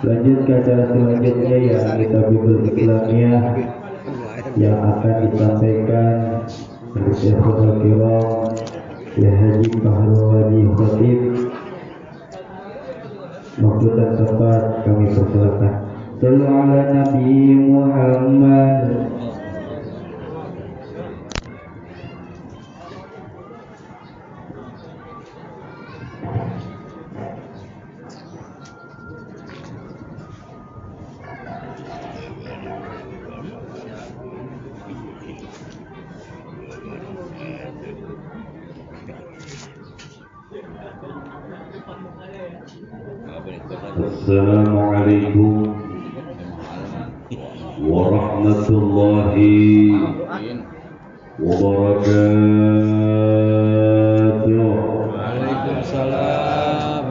Lanjut ke acara selanjutnya yakni Tabibul Islamiyah yang akan disampaikan oleh Syekhul Kiram Ya Haji Pahlawi Khatib. Waktu dan tempat kami persilakan. Sallu ala Nabi Muhammad. Assalamualaikum warahmatullahi wabarakatuh. Waalaikumsalam.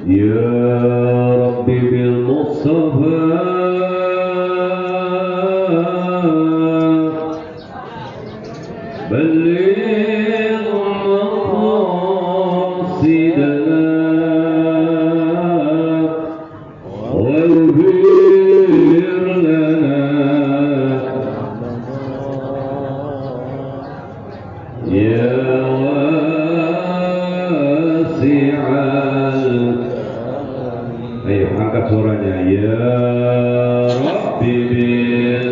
Ya Rabbi bil Mustafa balligh maqasidana suaranya ya Rabbi bil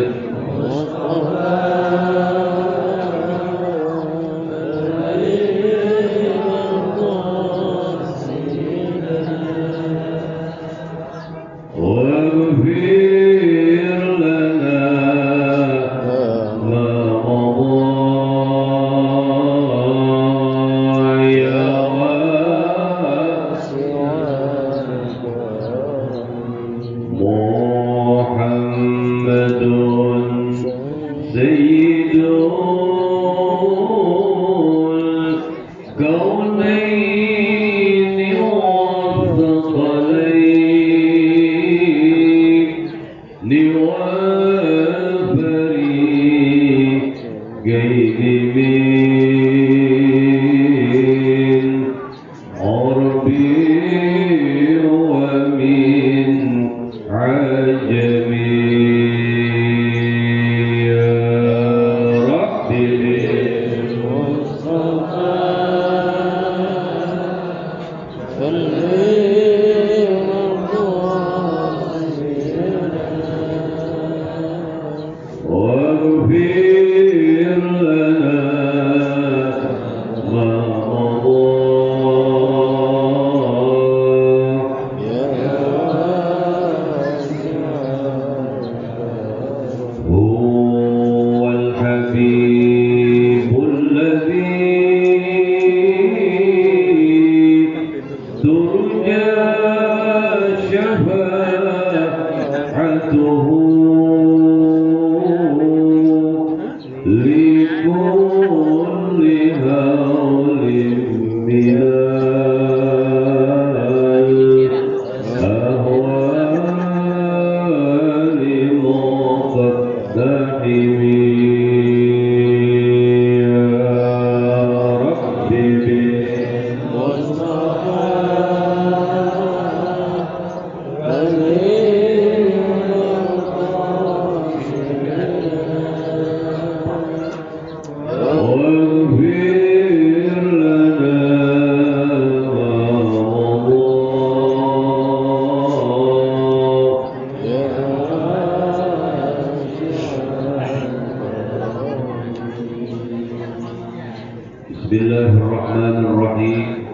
Bismillahirrahmanirrahim.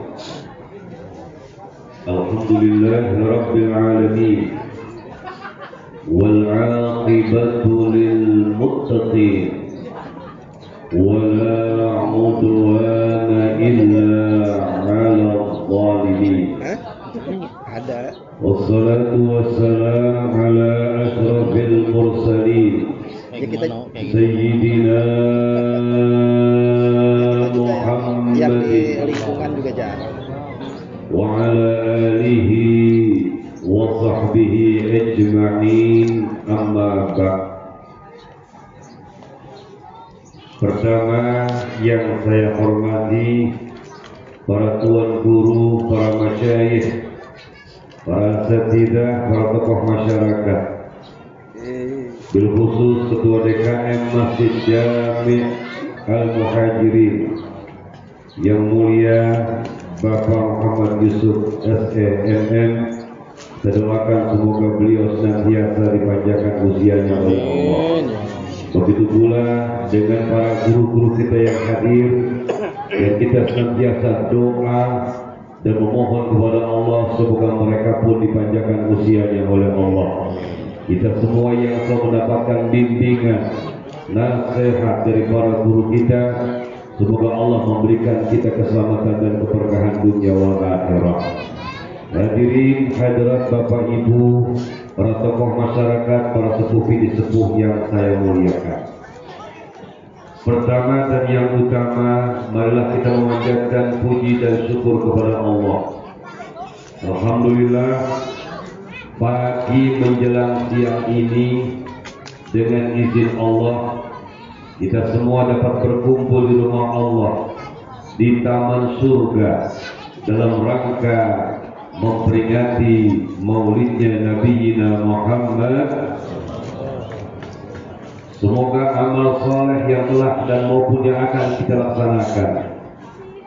Alhamdulillahi rabbil alamin. Wal 'aqibatu lil muttaqin. Wa la 'udwana illa 'alal zalimin. Ada. Wassalatu wassalamu ala asrafil mursalin. Sayyidina yang di lingkungan juga jarang. Wa ala alihi wa sahbihi ajma'in, amma ba'd. Pertama yang saya hormati para tuan guru, para masyayikh para asatidzah, para tokoh masyarakat, bil khusus Ketua DKM Masjid Jami' Al-Muhajirin yang mulia Bapak Muhammad Yusuf SEMM. Saya doakan semoga beliau senantiasa dipanjangkan usianya oleh Allah. Begitu pula dengan para guru-guru kita yang hadir, dan kita senantiasa doa dan memohon kepada Allah semoga mereka pun dipanjangkan usianya oleh Allah. Kita semua yang telah mendapatkan bimbingan, nasihat dari para guru kita, semoga Allah memberikan kita keselamatan dan keberkahan dunia wal akhirah. Hadirin hadirat Bapak Ibu, para tokoh masyarakat, para sepuh yang saya muliakan. Pertama dan yang utama, marilah kita memanjatkan puji dan syukur kepada Allah. Alhamdulillah, pagi menjelang siang ini dengan izin Allah kita semua dapat berkumpul di rumah Allah di taman surga dalam rangka memperingati maulidnya Nabi Muhammad. Semoga amal soleh yang telah dan maupun yang akan kita laksanakan,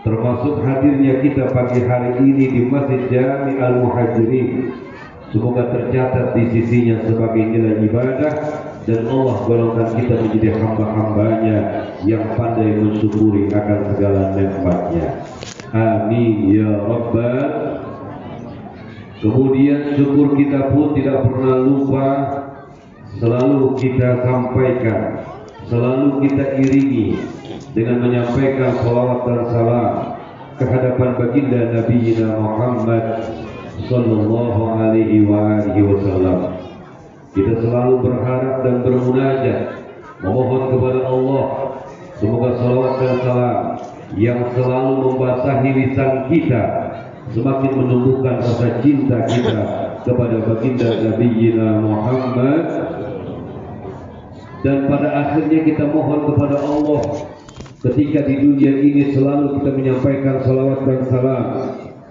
termasuk hadirnya kita pagi hari ini di Masjid Jami' Al-Muhajirin, semoga tercatat di sisinya sebagai nilai ibadah, dan Allah golongkan kita menjadi hamba-hambanya yang pandai mensyukuri akan segala nikmatnya. Amin ya Rabbal. Kemudian syukur kita pun tidak pernah lupa, selalu kita sampaikan, selalu kita iringi dengan menyampaikan salawat dan salam kehadapan baginda Nabi Muhammad sallallahu alaihi wasallam. Kita selalu berharap dan bermunajat, memohon kepada Allah semoga salawat dan salam yang selalu membasahi lisan kita semakin menumbuhkan rasa cinta kita kepada baginda Nabi Muhammad, dan pada akhirnya kita mohon kepada Allah ketika di dunia ini selalu kita menyampaikan salawat dan salam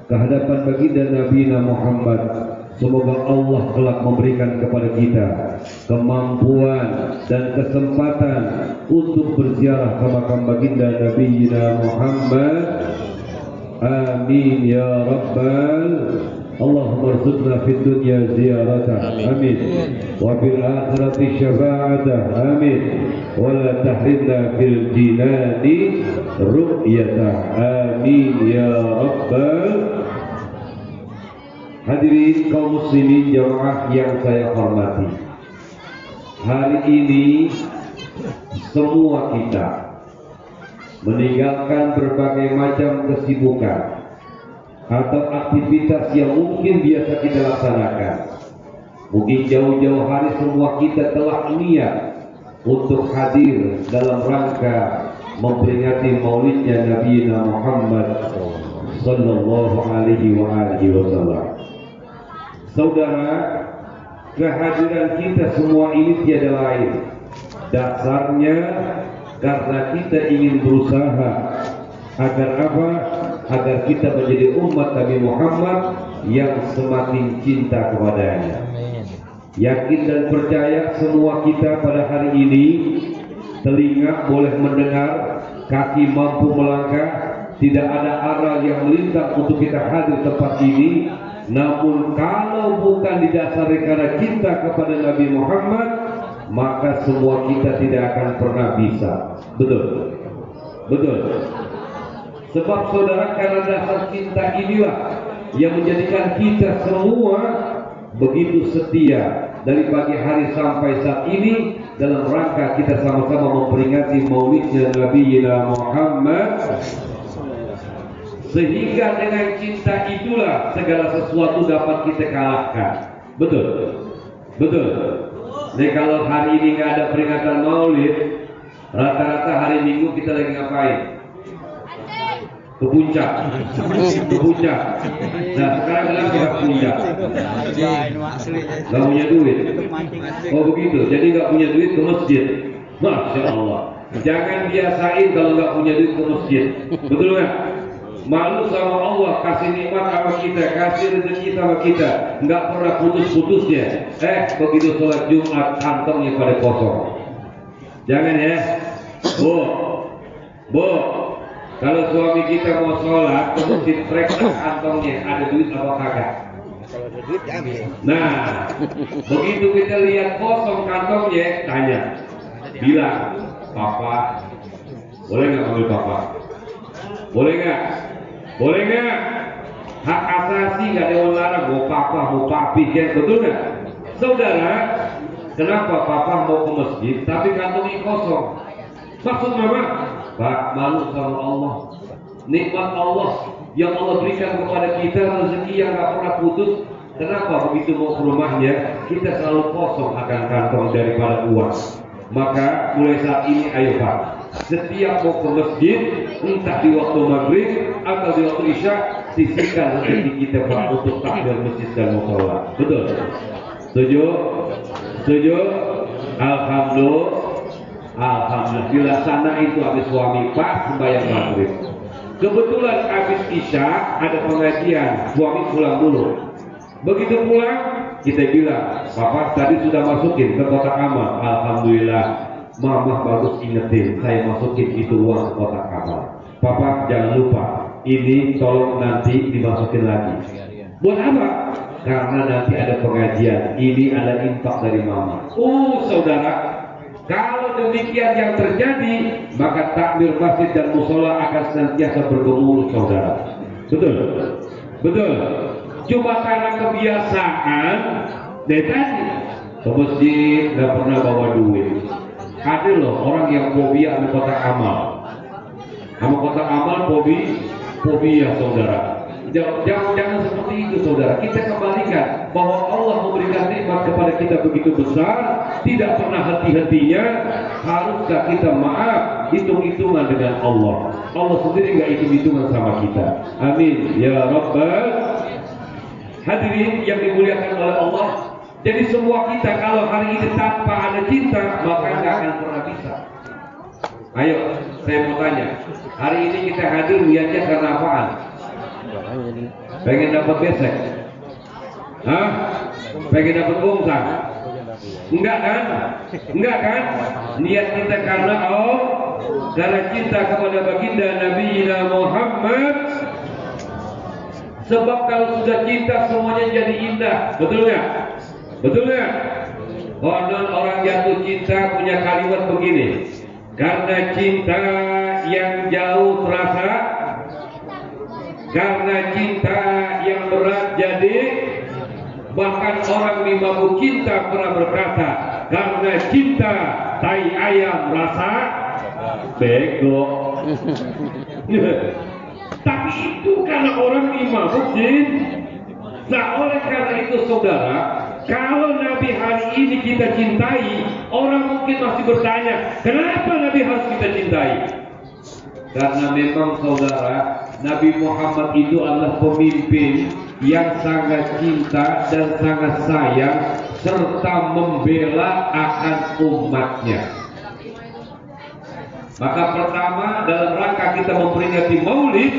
kehadapan baginda Nabi Muhammad. Semoga Allah kelak memberikan kepada kita kemampuan dan kesempatan untuk berziarah ke makam baginda Nabi Muhammad. Amin ya Rabbal. Allahumma arzuqna fid dunya ziyarata. Amin. Wa fil akhirati syafa'ata. Amin. Wa la tahrimna fil jinani ru'yata. Amin ya Rabbal. Hadirin kaum muslimin jamaah yang saya hormati, hari ini semua kita meninggalkan berbagai macam kesibukan atau aktivitas yang mungkin biasa kita laksanakan. Mungkin jauh-jauh hari semua kita telah niat untuk hadir dalam rangka memperingati maulidnya Nabi Muhammad sallallahu alaihi wasallam. Saudara, kehadiran kita semua ini tiada lain dasarnya karena kita ingin berusaha agar apa? Agar kita menjadi umat Nabi Muhammad yang semakin cinta kepadanya. Yakin dan percaya semua kita pada hari ini, telinga boleh mendengar, kaki mampu melangkah, tidak ada arah yang melintang untuk kita hadir tempat ini. Namun kalau bukan didasari karena cinta kepada Nabi Muhammad, maka semua kita tidak akan pernah bisa. Betul? Betul. Sebab saudara, karena dasar cinta inilah yang menjadikan kita semua begitu setia dari pagi hari sampai saat ini dalam rangka kita sama-sama memperingati maulidnya Nabi Muhammad. Sehingga dengan cinta itulah segala sesuatu dapat kita kalahkan. Betul? Betul. Jadi kalau hari ini nggak ada peringatan maulid, rata-rata hari Minggu kita lagi ngapain? Ke puncak. Ke puncak. Nah sekarang kenapa ke puncak? Gak punya duit. Oh begitu. Jadi nggak punya duit ke masjid. Masya Allah. Jangan biasain kalau nggak punya duit ke masjid. Betul nggak? malu sama Allah, kasih nikmat sama kita, kasih rezeki sama kita, nggak pernah putus-putusnya. Begitu sholat Jumat kantongnya pada kosong. Jangan ya, Bu, kalau suami kita mau sholat, mesti periksa kantongnya ada duit apa kagak. Kalau ada duit ambil. Nah, begitu kita lihat kosong kantongnya, tanya, bilang, Papa, boleh nggak ambil Papa? Boleh nggak? Boleh nggak? Hak asasi nggak ada yang larang. Mau Papa, mau Papi, ya betul nggak? Saudara, kenapa Papa mau ke masjid tapi kantongnya kosong? Maksud Mama, Pak, malu sama Allah. Nikmat Allah yang Allah berikan kepada kita, rezeki yang nggak pernah putus. Kenapa begitu mau ke rumahnya kita selalu kosong akan kantong daripada uang? Maka mulai saat ini ayo Pak, setiap mau ke masjid, entah di waktu maghrib atau di waktu isya, sisihkan rezeki kita Pak untuk takbir masjid dan mushola. Betul? Setuju? Setuju? Alhamdulillah dilaksana itu habis suami pas sembahyang maghrib. Kebetulan habis isya ada pengajian, suami pulang dulu. Begitu pulang kita bilang, Papa tadi sudah masukin ke kotak amal. Alhamdulillah, Mama bagus ingetin, saya masukin itu uang ke kotak amal. Papa jangan lupa, ini tolong nanti dimasukin lagi. Buat apa? Karena nanti ada pengajian, ini ada infak dari Mama. Saudara, kalau demikian yang terjadi, maka takbir masjid dan musola akan senantiasa bergemuruh, saudara. Betul? Betul? Cuma karena kebiasaan, tadi ke masjid nggak pernah bawa duit. Ada loh orang yang fobia sama kotak amal. Sama kotak amal fobia, saudara. Jangan seperti itu, saudara. Kita kembalikan bahwa Allah memberikan nikmat kepada kita begitu besar, tidak pernah henti-hentinya. Haruskah kita maaf, hitung-hitungan dengan Allah? Allah sendiri nggak hitung-hitungan sama kita. Amin ya Rabbal. Hadirin yang dimuliakan oleh Allah. Jadi semua kita kalau hari ini tanpa ada cinta, maka nggak akan pernah bisa. Ayo, saya mau tanya. Hari ini kita hadir niatnya karena apaan? Pengen dapat besek? Hah? Pengen dapat bongkar? Enggak kan? Enggak kan? Niat kita karena karena cinta kepada baginda Nabi Muhammad. Sebab kalau sudah cinta semuanya jadi indah, betul nggak? Betul nggak? Konon orang jatuh cinta punya kalimat begini, karena cinta yang jauh terasa, karena cinta yang berat jadi, bahkan orang di mabuk cinta pernah berkata, karena cinta tai ayam rasa bego. Tapi itu karena orang mabuk jin. Nah oleh karena itu saudara, kalau Nabi hari ini kita cintai, orang mungkin masih bertanya, kenapa Nabi harus kita cintai? Karena memang saudara, Nabi Muhammad itu adalah pemimpin yang sangat cinta dan sangat sayang serta membela akan umatnya. Maka pertama dalam rangka kita memperingati Maulid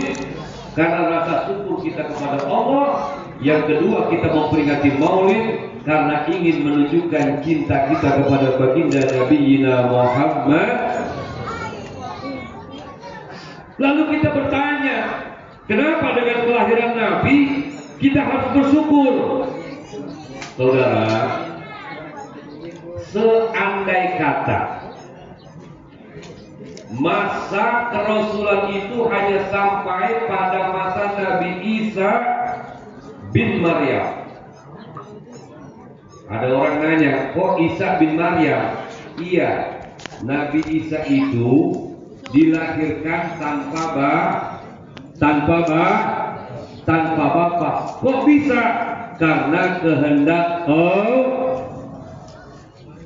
karena rasa syukur kita kepada Allah. Yang kedua kita memperingati Maulid karena ingin menunjukkan cinta kita kepada baginda Nabi Muhammad. Lalu kita bertanya, kenapa dengan kelahiran Nabi kita harus bersyukur? Saudara, seandai kata masa kerasulan itu hanya sampai pada masa Nabi Isa bin Maryam. Ada orang nanya, kok Isa bin Maryam? Iya, Nabi Isa itu dilahirkan tanpa bapak. Kok bisa? Karena kehendak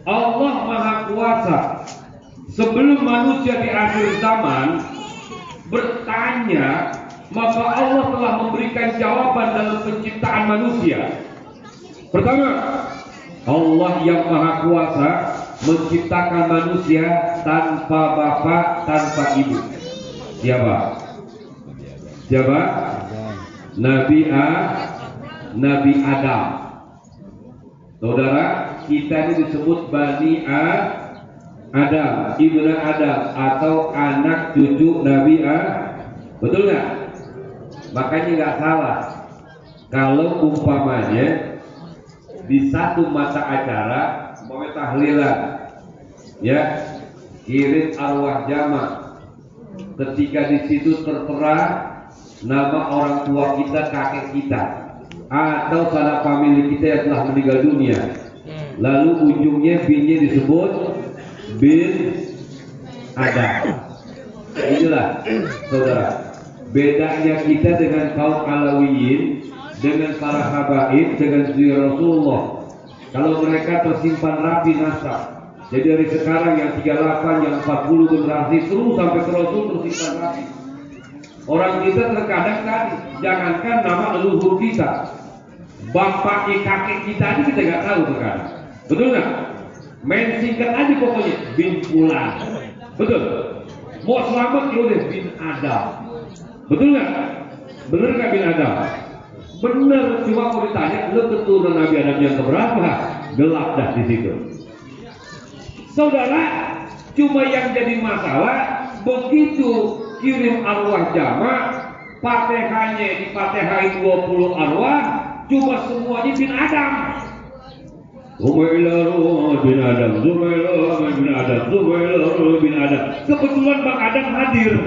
Allah Maha Kuasa. Sebelum manusia di akhir zaman bertanya, maka Allah telah memberikan jawaban dalam penciptaan manusia. Pertama, Allah yang Maha Kuasa menciptakan manusia tanpa bapak, tanpa ibu. Siapa? Siapa? Nabi Adam. Saudara, kita ini disebut Bani Adam, Ibnu Adam atau anak cucu Nabi Betul nggak? Makanya nggak salah kalau umpamanya di satu mata acara mau tahlilan, ya, kirim arwah jamaah. Ketika di situ tertera nama orang tua kita, kakek kita, atau sanak famili kita yang telah meninggal dunia, lalu ujungnya binnya disebut bin Adam. Inilah saudara, bedanya kita dengan kaum Alawiyin, dengan para habaib, dengan Rasulullah. Kalau mereka tersimpan rapi nasab, jadi dari sekarang yang 38, yang 40 generasi terus sampai ke Rasul tersimpan rapi. Orang kita terkadang tadi, jangankan nama leluhur kita, bapak kakek kita aja kita nggak tahu terkadang. Betul nggak? Main singkat aja pokoknya bin Fulan. Betul. Mau selamat ya udah bin Adam. Betul nggak? Bener nggak bin Adam? Bener. Cuma mau ditanya, lo keturunan Nabi Adam yang keberapa? Gelap dah di situ. Saudara, cuma yang jadi masalah begitu kirim arwah jamaah, Fatihahnya dipatihain 20 arwah, cuma semuanya bin Adam. Zumailah bin Adam, Zumailah bin Adam, Zumailah bin Adam. Kebetulan Bang Adam hadir.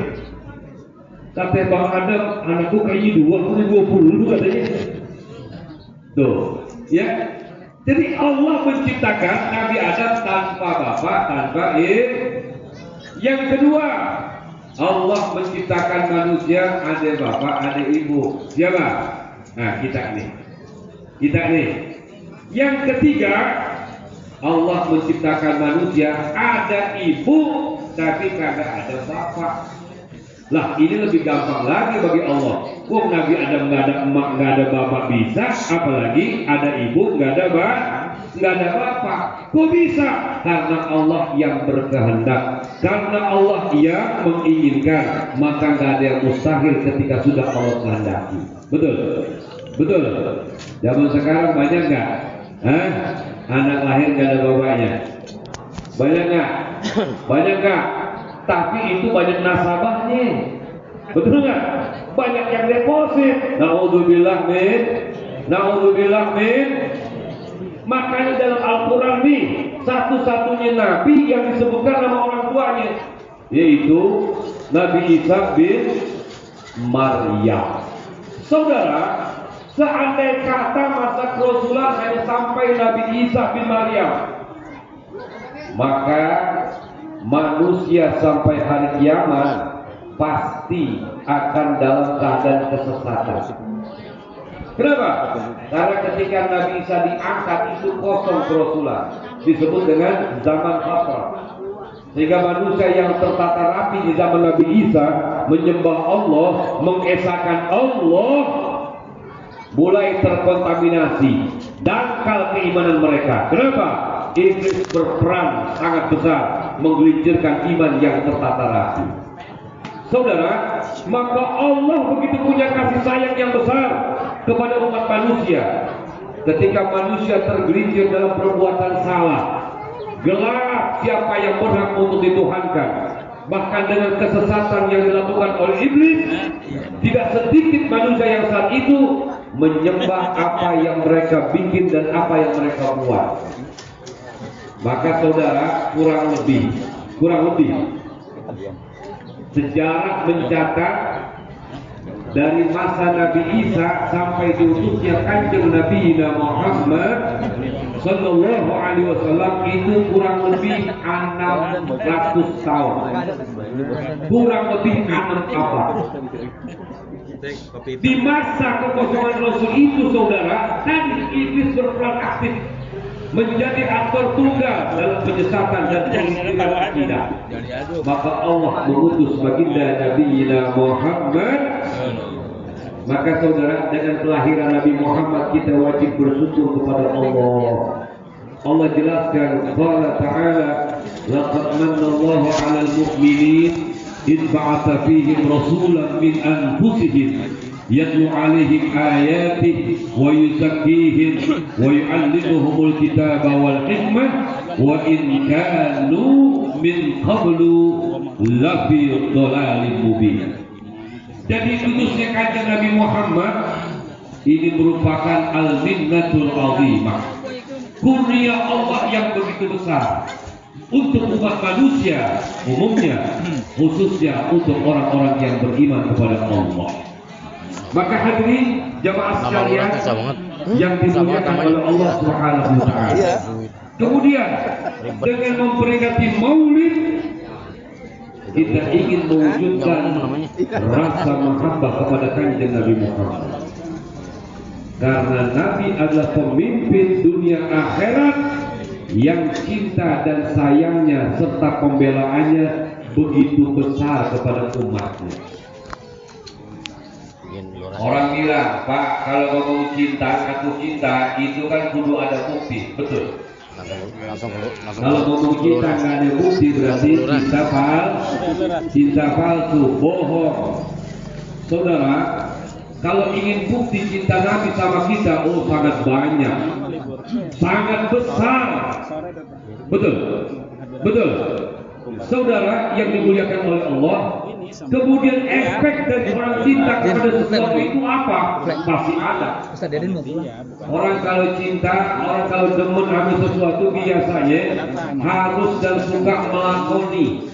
Kata Bang Adam, anakku kayaknya 20 dulu katanya. Tuh, ya. Jadi Allah menciptakan Nabi Adam tanpa bapak, tanpa ibu. Yang kedua, Allah menciptakan manusia ada bapak, ada ibu. Siapa? Nah, kita nih. Yang ketiga, Allah menciptakan manusia ada ibu tapi kagak ada bapak. Lah, ini lebih gampang lagi bagi Allah. Wong Nabi Adam nggak ada emak, nggak ada bapak bisa, apalagi ada ibu nggak ada bapak. Kok bisa? Karena Allah yang berkehendak, karena Allah yang menginginkan, maka nggak ada yang mustahil ketika sudah Allah kehendaki. Betul. Zaman sekarang banyak nggak? Anak lahir nggak ada bapaknya? Banyak nggak? Tapi itu banyak nasabahnya. Betul nggak? Banyak yang deposit. Naudzubillah min. Makanya dalam Al-Quran nih, satu-satunya Nabi yang disebutkan nama orang tuanya, yaitu Nabi Isa bin Maryam. Saudara, seandainya kata masa kerasulan hanya sampai Nabi Isa bin Maryam, maka manusia sampai hari kiamat pasti akan dalam keadaan kesesatan. Kenapa? Karena ketika Nabi Isa diangkat itu kosong kerasulan, disebut dengan zaman fatrah. Sehingga manusia yang tertata rapi di zaman Nabi Isa menyembah Allah, mengesahkan Allah, mulai terkontaminasi, dangkal keimanan mereka. Kenapa? Iblis berperan sangat besar menggelincirkan iman yang tertata rapi. Saudara, maka Allah begitu punya kasih sayang yang besar kepada umat manusia. Ketika manusia tergelincir dalam perbuatan salah, gelap siapa yang berhak untuk dituhankan. Bahkan dengan kesesatan yang dilakukan oleh iblis, tidak sedikit manusia yang saat itu menyembah apa yang mereka bikin dan apa yang mereka buat. Maka saudara, kurang lebih sejarah mencatat dari masa Nabi Isa sampai diutusnya Kanjeng Nabi Muhammad Sallallahu Alaihi Wasallam itu kurang lebih 600 tahun. Kurang lebih 6 abad. Di masa kekosongan Rasul itu, saudara, tadi iblis berperan aktif menjadi aktor tunggal dalam penyesatan dan pengiringan akidah. Maka Allah mengutus baginda Nabi Muhammad. Maka saudara, dengan kelahiran Nabi Muhammad kita wajib bersyukur kepada Allah. Allah jelaskan, qala ta'ala, laqad manna Allahu 'alal mu'minin إذ بعث فيهم رسولا من أنفسهم يتلو عليهم آياته ويزكيهم ويعلمهم الكتاب والحكمة وإن كانوا من قبل لفي ضلال مبين. Jadi kudusnya kanjeng Nabi Muhammad ini merupakan al-minnatul azimah, kurnia Allah yang begitu besar untuk umat manusia umumnya, khususnya untuk orang-orang yang beriman kepada Allah. Maka hadirin jamaah sekalian yang dimuliakan oleh Allah Subhanahu wa taala. Kemudian dengan memperingati Maulid kita ingin mewujudkan rasa mahabbah kepada kanjeng Nabi Muhammad. Karena Nabi adalah pemimpin dunia akhirat yang cinta dan sayangnya serta pembelaannya begitu besar kepada umatnya. Orang bilang, Pak, kalau ngomong cinta, aku cinta, itu kan kudu ada bukti, betul? Kalau ngomong cinta nggak ada bukti berarti cinta palsu, bohong. Saudara, kalau ingin bukti cinta Nabi sama kita, oh sangat banyak, sangat besar, betul, betul. Saudara yang dimuliakan oleh Allah, kemudian efek dari orang cinta kepada sesuatu itu apa? Pasti ada. Orang kalau cinta, orang kalau demen sama sesuatu biasanya harus dan suka melakoni,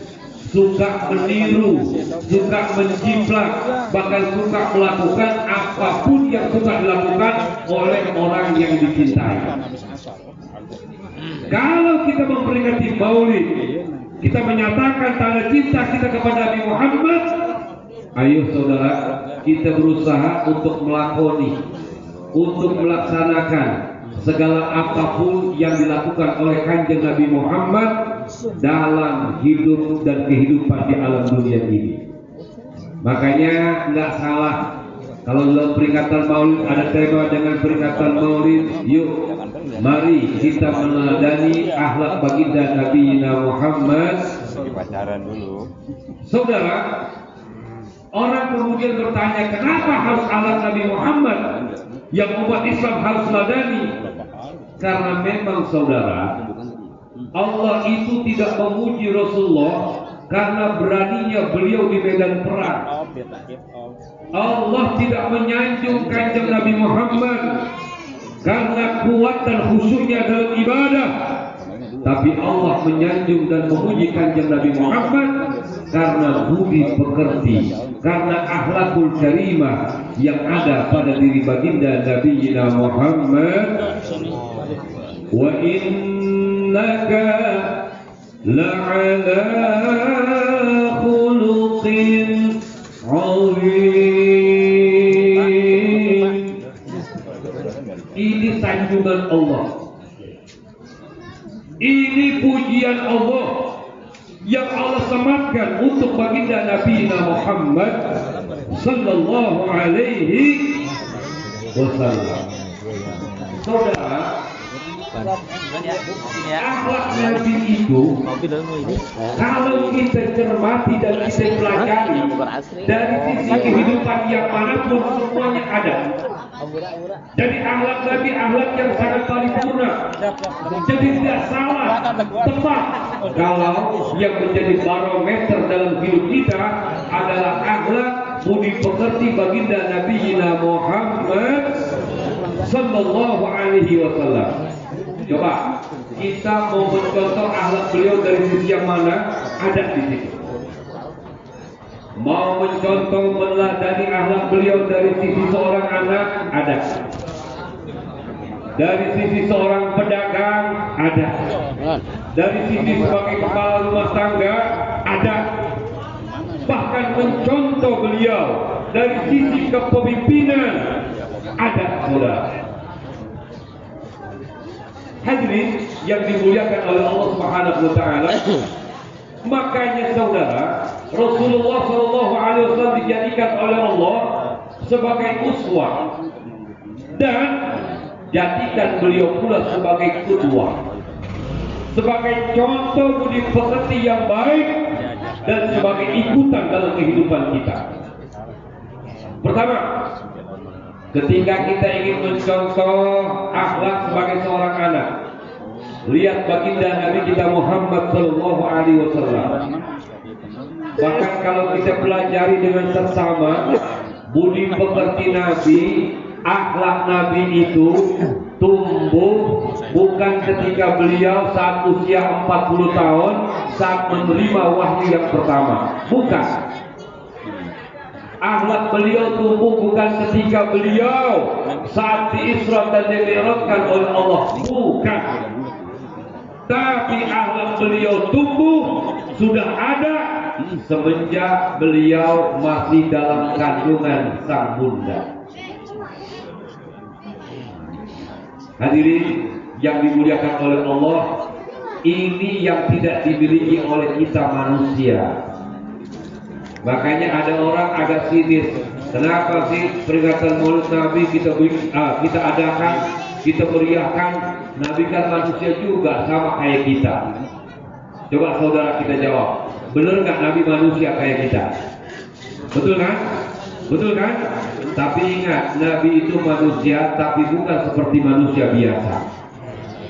suka meniru, suka menjiplak, bahkan suka melakukan apapun yang suka dilakukan oleh orang yang dicintai. Kalau kita memperingati Maulid, kita menyatakan tanda cinta kita kepada Nabi Muhammad. Ayo saudara, kita berusaha untuk melakoni, untuk melaksanakan segala apapun yang dilakukan oleh kanjeng Nabi Muhammad dalam hidup dan kehidupan di alam dunia ini. Makanya nggak salah kalau dalam peringatan Maulid ada tema dengan peringatan Maulid, yuk mari kita meneladani akhlak baginda Nabi Muhammad. Pacaran dulu. Saudara, orang kemudian bertanya, kenapa harus akhlak Nabi Muhammad yang umat Islam harus ladani? Karena memang saudara, Allah itu tidak memuji Rasulullah karena beraninya beliau di medan perang. Allah tidak menyanjung kanjeng Nabi Muhammad karena kuat dan khusyuknya dalam ibadah, tapi Allah menyanjung dan memuji kanjeng Nabi Muhammad karena budi pekerti, karena akhlakul karimah yang ada pada diri baginda Nabi Muhammad. Wa innaka la'ala khuluqin 'azim. Ini sanjungan Allah, ini pujian Allah yang Allah sematkan untuk baginda Nabi Muhammad sallallahu alaihi wasallam. Saudara, akhlak Nabi itu kalau kita cermati dan kita pelajari dari sisi kehidupan yang manapun semuanya ada. Jadi akhlak Nabi akhlak yang sangat paripurna. Jadi tidak salah, tepat. Kalau yang menjadi barometer dalam hidup kita adalah akhlak budi pekerti baginda Nabi Muhammad sallallahu alaihi wasallam. Coba kita mau mencontoh akhlak beliau dari sisi yang mana? Ada di situ. Mau mencontoh meneladani akhlak beliau dari sisi seorang anak? Ada. Dari sisi seorang pedagang? Ada. Dari sisi sebagai kepala rumah tangga? Ada. Bahkan mencontoh beliau dari sisi kepemimpinan? Ada, saudara. Hadirin yang dimuliakan oleh Allah Subhanahu wa taala, makanya saudara, Rasulullah sallallahu alaihi wasallam dijadikan oleh Allah sebagai uswah dan jadikan beliau pula sebagai qudwah, sebagai contoh budi pekerti yang baik dan sebagai ikutan dalam kehidupan kita. Pertama, ketika kita ingin mencontoh akhlak sebagai seorang anak, lihat baginda Nabi kita Muhammad Sallallahu Alaihi Wasallam. Bahkan kalau kita pelajari dengan seksama budi pekerti Nabi, akhlak Nabi itu tumbuh bukan ketika beliau saat usia 40 tahun saat menerima wahyu yang pertama, bukan. Akhlak beliau tumbuh bukan ketika beliau saat diisra dan dimi'rajkan oleh Allah, bukan. Tapi akhlak beliau tumbuh sudah ada semenjak beliau masih dalam kandungan sang bunda. Hadirin yang dimuliakan oleh Allah, ini yang tidak dimiliki oleh kita manusia. Makanya ada orang agak sinis. Kenapa sih peringatan Maulid Nabi kita adakan, kita meriahkan? Nabi kan manusia juga sama kayak kita. Coba saudara kita jawab, benar nggak Nabi manusia kayak kita? Betul kan? Betul kan? Tapi ingat, Nabi itu manusia, tapi bukan seperti manusia biasa.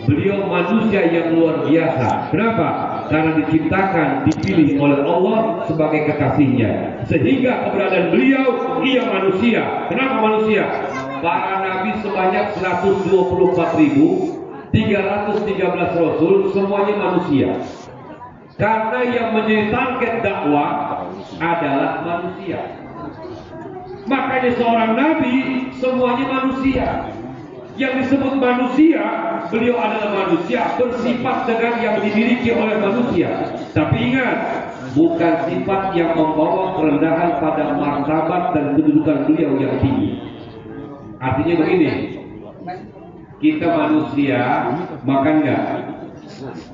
Beliau manusia yang luar biasa. Kenapa? Karena diciptakan, dipilih oleh Allah sebagai kekasihnya. Sehingga keberadaan beliau, ia manusia. Kenapa manusia? Para nabi sebanyak 124.313 rasul, semuanya manusia. Karena yang menjadi target dakwah adalah manusia. Makanya seorang nabi semuanya manusia. Yang disebut manusia, beliau adalah manusia bersifat dengan yang dimiliki oleh manusia. Tapi ingat, bukan sifat yang membawa kerendahan pada martabat dan kedudukan beliau yang tinggi. Artinya begini, kita manusia makan nggak,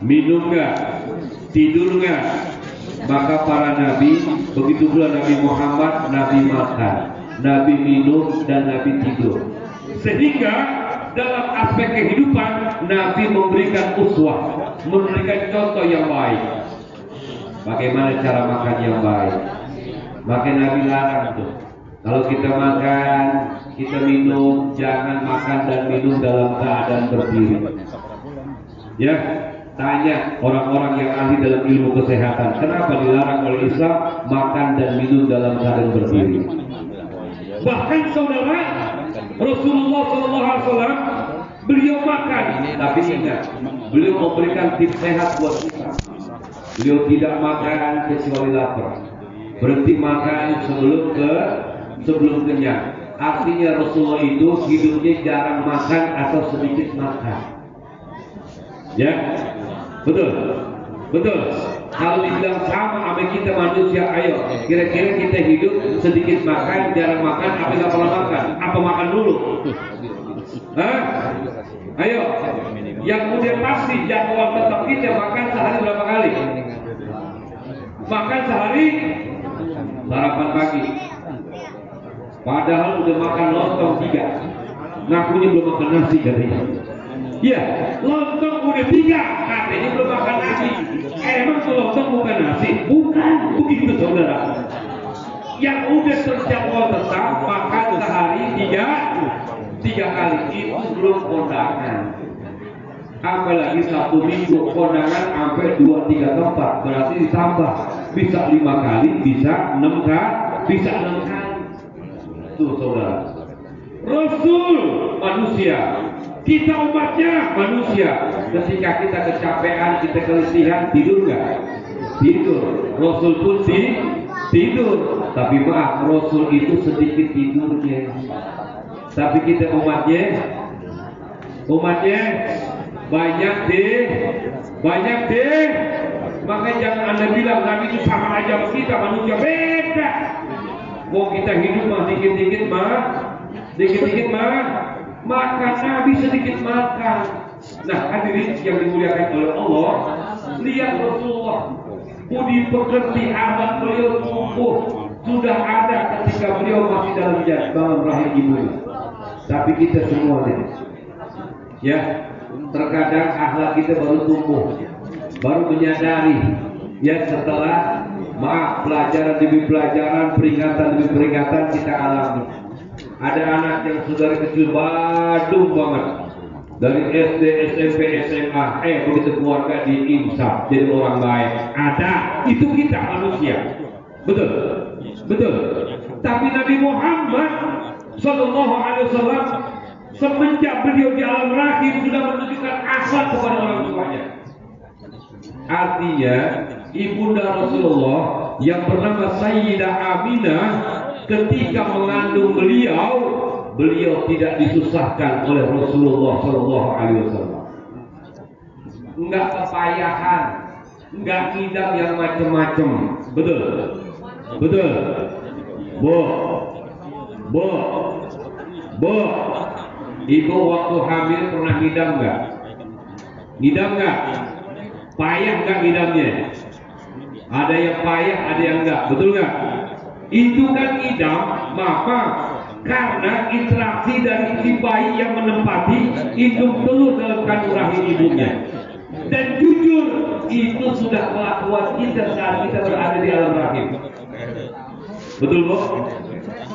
minum nggak, tidur nggak. Maka para nabi, begitu pula Nabi Muhammad, Nabi makan, Nabi minum, dan Nabi tidur. Sehingga dalam aspek kehidupan, Nabi memberikan uswah, memberikan contoh yang baik. Bagaimana cara makan yang baik? Maka Nabi larang tuh, kalau kita makan, kita minum, jangan makan dan minum dalam keadaan berdiri. Ya, tanya orang-orang yang ahli dalam ilmu kesehatan, kenapa dilarang oleh Islam makan dan minum dalam keadaan berdiri? Bahkan saudara, Rasulullah SAW beliau makan, tapi ingat, beliau memberikan tips sehat buat kita. Beliau tidak makan kecuali lapar, berhenti makan sebelum kenyang. Artinya Rasulullah itu hidupnya jarang makan atau sedikit makan. Ya, betul, betul. Kalau dibilang sama sama kita manusia, ayo, kira-kira kita hidup sedikit makan, jarang makan, apa nggak pernah makan? Apa makan dulu? Hah? Ayo, yang udah pasti jadwal tetap kita makan sehari berapa kali? Makan sehari, sarapan pagi. Padahal udah makan lontong 3, ngakunya belum makan nasi katanya. Iya, lontong udah 3, katanya belum makan nasi. Emang lontong bukan nasi? Bukan, begitu saudara. Yang udah terjadwal tetap makan sehari 3 kali, itu belum kondangan. Apalagi satu minggu kondangan sampai 2-3 tempat, berarti ditambah bisa 5 kali, bisa 6 kali, bisa 6 kali. Tuh saudara, Rasul manusia, kita umatnya manusia. Ketika kita kecapean, kita keletihan, tidur nggak? Tidur. Rasul pun tidur. Tapi maaf, Rasul itu sedikit tidurnya. Tapi kita umatnya banyak deh. Makanya jangan Anda bilang Nabi itu sama aja sama kita, manusia beda. Mau kita hidup mah dikit-dikit mah makan, Nabi sedikit makan. Nah, hadirin yang dimuliakan oleh Allah, lihat Rasulullah budi pekerti abad beliau tumbuh sudah ada ketika beliau masih dalam rahim ibunya. Tapi kita semua nih, ya, terkadang akhlak kita baru tumbuh, baru menyadari, ya, setelah maaf, pelajaran demi pelajaran, peringatan demi peringatan kita alami. Ada anak yang saudara kecil badung banget, dari SD, SMP, SMA, begitu keluarga diinsaf jadi orang baik. Ada, itu kita manusia. Betul, betul. Tapi Nabi Muhammad Sallallahu Alaihi Wasallam semenjak beliau di alam rahim sudah menunjukkan akhlak kepada orang tuanya. Artinya ibunda Rasulullah yang bernama Sayyidah Aminah ketika mengandung beliau tidak disusahkan oleh Rasulullah Sallallahu Alaihi Wasallam. Enggak kepayahan, enggak ngidam yang macam-macam. Betul, betul. Bo, ibu waktu hamil pernah ngidam nggak? Ngidam nggak? Payah nggak ngidamnya? Ada yang payah, ada yang enggak, betul nggak? Itu kan ngidam, maka karena interaksi dari si bayi yang menempati induk telur dalam kandung rahim ibunya. Dan jujur, itu sudah kelakuan kita saat kita berada di alam rahim. Betul Bu?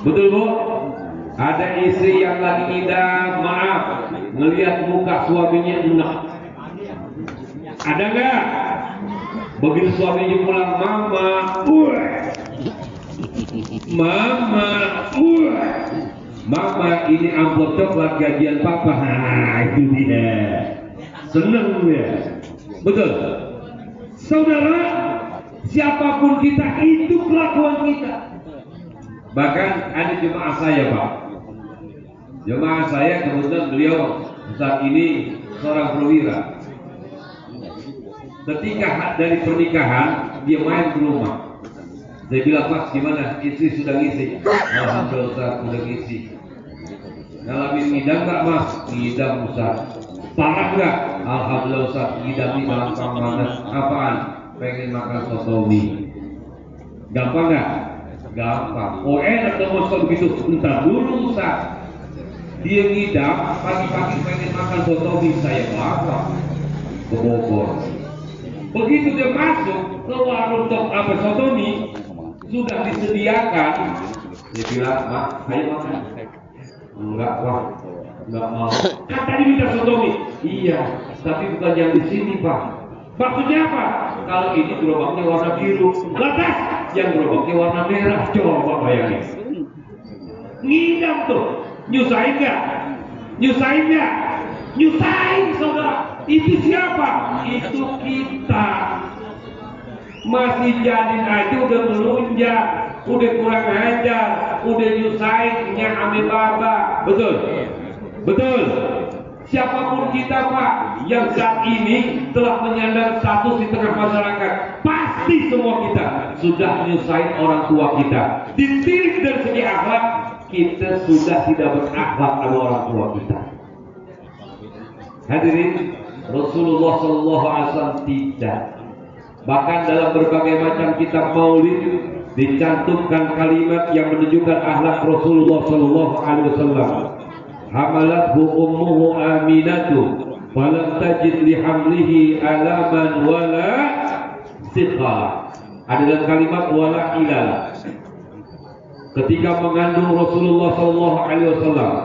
Betul Bu? Ada istri yang lagi ngidam, maaf, ngelihat muka suaminya enak. Ada nggak? Begitu suaminya pulang, mama, mama, ini amplop coklat gajian papa. Itu dia. Seneng ya. Betul. Saudara, siapapun kita, itu kelakuan kita. Bahkan ada jemaah saya, Pak. Jemaah saya kebetulan beliau saat ini seorang perwira. Ketika dari pernikahan dia main ke rumah. Saya bilang, Mas, gimana? Istri sudah ngisi? Alhamdulillah Ustaz, sudah ngisi. Ngalamin ngidam nggak, Mas? Ngidam Ustaz. Parah nggak? Alhamdulillah Ustaz, ngidam ini gampang banget. Apaan? Pengen makan soto mie. Gampang nggak? Gampang. Oh enak dong Ustaz begitu. Entar dulu Ustaz. Dia ngidam, pagi-pagi pengen makan soto mie, saya bawa ke Bogor. Begitu dia masuk ke warung soto mie, sudah disediakan. Dia bilang, Mak, ayo makan. Enggak, Pak, enggak mau. Kan tadi minta soto mie. Iya, tapi bukan yang di sini, Pak. Maksudnya apa? Kalau ini gerobaknya warna biru, lantas yang gerobaknya warna merah. Coba bayangin. Ngidam tuh, nyusahin nggak? Nyusahin nggak? Nyusahin, saudara. Itu siapa? Itu kita. Masih jadin aja udah melunjak, udah kurang ajar, udah nyusahinnya ame baba. Betul? Betul. Siapapun kita, Pak, yang saat ini telah menyandang status di tengah masyarakat, pasti semua kita sudah nyusahin orang tua kita. Ditilik dari segi akhlak, kita sudah tidak berakhlak sama orang tua kita. Hadirin, Rasulullah SAW tidak. Bahkan dalam berbagai macam kitab maulid dicantumkan kalimat yang menunjukkan akhlak Rasulullah SAW. Hamalathu ummuhu Aminatu, falam tajid lihamlihi alaman wala siqala. Ada dalam kalimat wala ilala. Ketika mengandung Rasulullah SAW,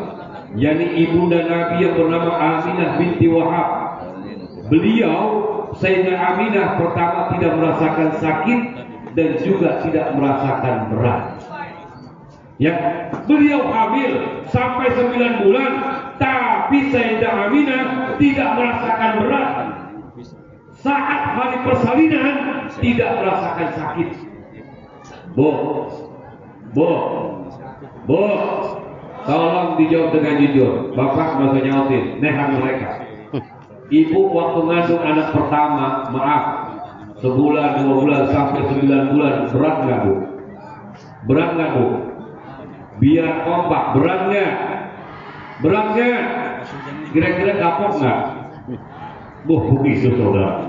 yakni ibunda Nabi yang bernama Aminah binti Wahab, beliau Sayyidah Aminah pertama tidak merasakan sakit dan juga tidak merasakan berat. Ya, beliau hamil sampai 9 bulan, tapi Sayyidah Aminah tidak merasakan berat. Saat hari persalinan tidak merasakan sakit. Bu, tolong dijawab dengan jujur. Bapak nggak usah nyautin, nehan mereka. Ibu waktu ngandung anak pertama, maaf, sebulan, 2 bulan, sampai 9 bulan, berat nggak Bu? Berat nggak Bu? Biar kompak, berat nggak? Berat nggak? Kira-kira kapok nggak? Begitu saudara.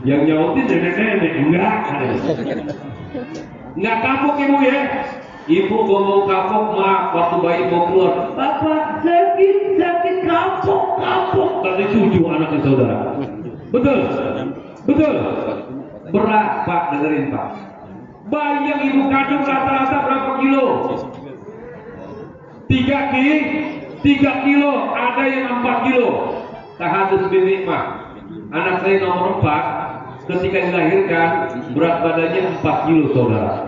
Yang nyautin nenek-nenek, enggak. Nggak kapok Ibu ya? Ibu ngomong kapok, maaf, waktu bayi mau keluar, Bapak sakit kapok. Tadi 7 anaknya saudara. Betul. Berat Pak, dengerin Pak. Bayi yang ibu kandung rata-rata berapa kilo? 3 kilo, ada yang 4 kilo. Tahadus bin Nikmah. Anak saya nomor 4, ketika dilahirkan berat badannya 4 kilo, saudara.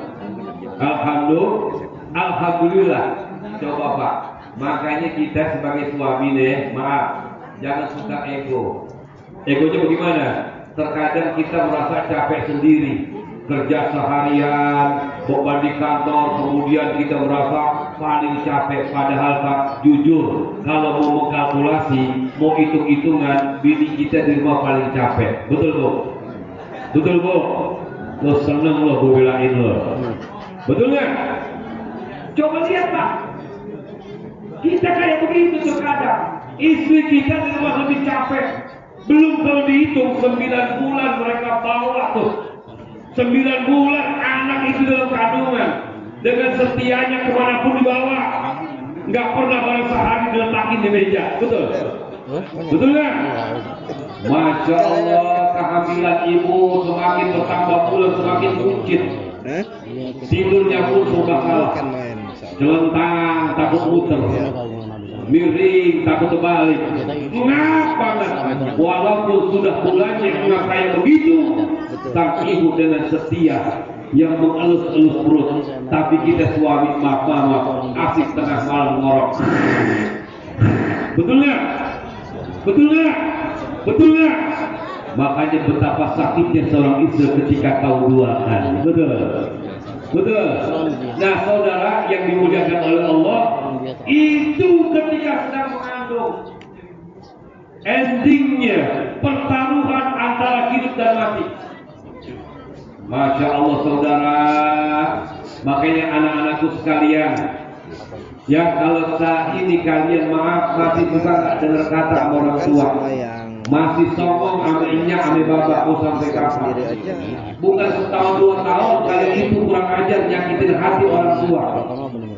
Alhamdulillah. Coba Pak. Makanya kita sebagai suami nih, maaf, jangan suka ego. Egonya bagaimana? Terkadang kita merasa capek sendiri, kerja seharian, beban di kantor, kemudian kita merasa paling capek. Padahal Pak, jujur, kalau mau mengkalkulasi, mau hitung-hitungan, bini kita di rumah paling capek. Betul Bu? Betul Bu? Lo seneng lo, gue belain lo. Betul nggak? Coba lihat Pak, kita kayak begitu terkadang. Istri kita di rumah lebih capek. Belum kalau dihitung 9 bulan mereka bawa tuh. 9 bulan anak itu dalam kandungan. Dengan setianya kemanapun dibawa. Nggak pernah barang sehari diletakin di meja. Betul? Betul nggak? Masya Allah, kehamilan ibu semakin bertambah bulan semakin buncit. Tidurnya pun sudah salah. Jelentang, takut muter. Miring, takut terbalik. Mengapa? Walaupun sudah bulannya enggak kayak begitu, sang ibu dengan setia yang mengelus-elus perut, tapi kita suami maaf asik tengah malam ngorok. Betul nggak? Betul nggak? Betul nggak? Makanya betapa sakitnya seorang istri ketika tahu duaan. Betul. Betul. Nah, saudara yang dimuliakan oleh Allah, itu ketika sedang mengandung, endingnya pertaruhan antara hidup dan mati. Masya Allah saudara. Makanya anak-anakku sekalian, ya kalau saat ini kalian maaf masih suka nggak dengar kata orang tua, masih songong sama inyak sama bapakku sampai kapan? Bukan setahun 2 tahun kalian itu kurang ajar nyakitin hati orang tua.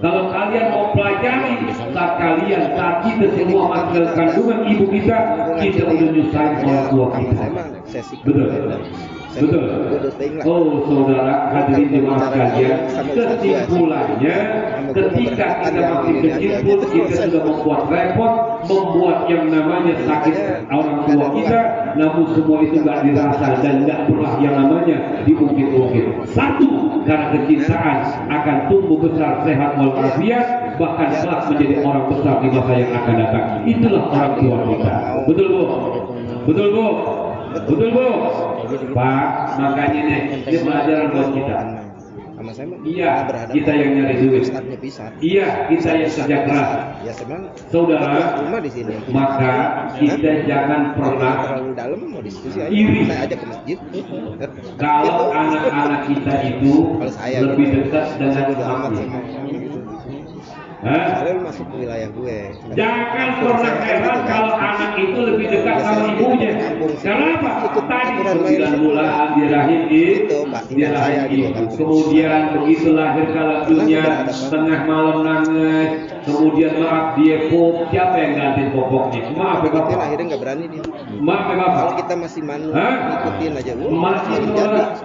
Kalau kalian mau pelajari saat kita semua masih dalam kandungan ibu kita udah nyusahin orang tua kita. Betul. Betul. Oh saudara hadirin jemaah sekalian, kesimpulannya ketika kita masih kecil pun kita sudah membuat repot, membuat yang namanya sakit orang tua kita, namun semua itu nggak dirasa dan nggak pernah yang namanya diungkit-ungkit. Satu, karena kecintaan akan tumbuh besar sehat walafiat, bahkan kelak menjadi orang besar di masa yang akan datang. Itulah orang tua kita. Betul Bu? Betul Bu? Betul Bu? Pak, makanya nih, ini pelajaran buat kita. Iya, kita yang nyari duit. Iya, kita yang kerja keras. Saudara, maka kita jangan pernah iri. Kalau anak-anak kita itu lebih dekat dengan Allah. Masuk ke wilayah gue. Jangan pernah heran kalau anak itu lebih dekat sama ibunya. Kenapa? Tadi 9 bulan dia rahim ibu. Kemudian begitu lahir kalau dunia tengah malam nangis. Kemudian maaf dia pop. Siapa yang gantiin popoknya? Maaf ya Bapak. Akhirnya nggak berani dia. Maaf ya Bapak. Kalau kita masih manu, ikutin aja. Masih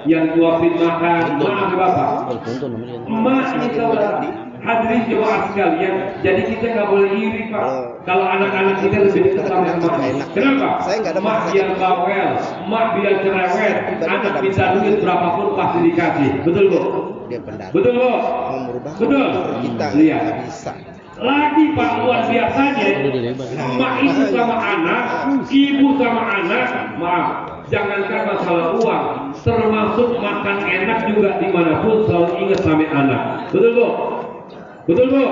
yang juapin makan. Maaf ya Bapak. Masih saudara. Hadirin jemaah sekalian, jadi kita nggak boleh iri Pak. Kalau anak-anak kita lebih dekat sama emak. Kenapa? Mak biar bawel, mak biar cerewet, anak minta duit berapapun pasti dikasih. Betul Bu? Betul Bu? Betul. Kita lihat. Bisa. Lagi Pak, luar biasanya, emak itu sama anak, ibu sama anak, maaf. Jangankan masalah uang, termasuk makan enak juga dimanapun selalu ingat sama anak. Betul Bu? Betul Bu?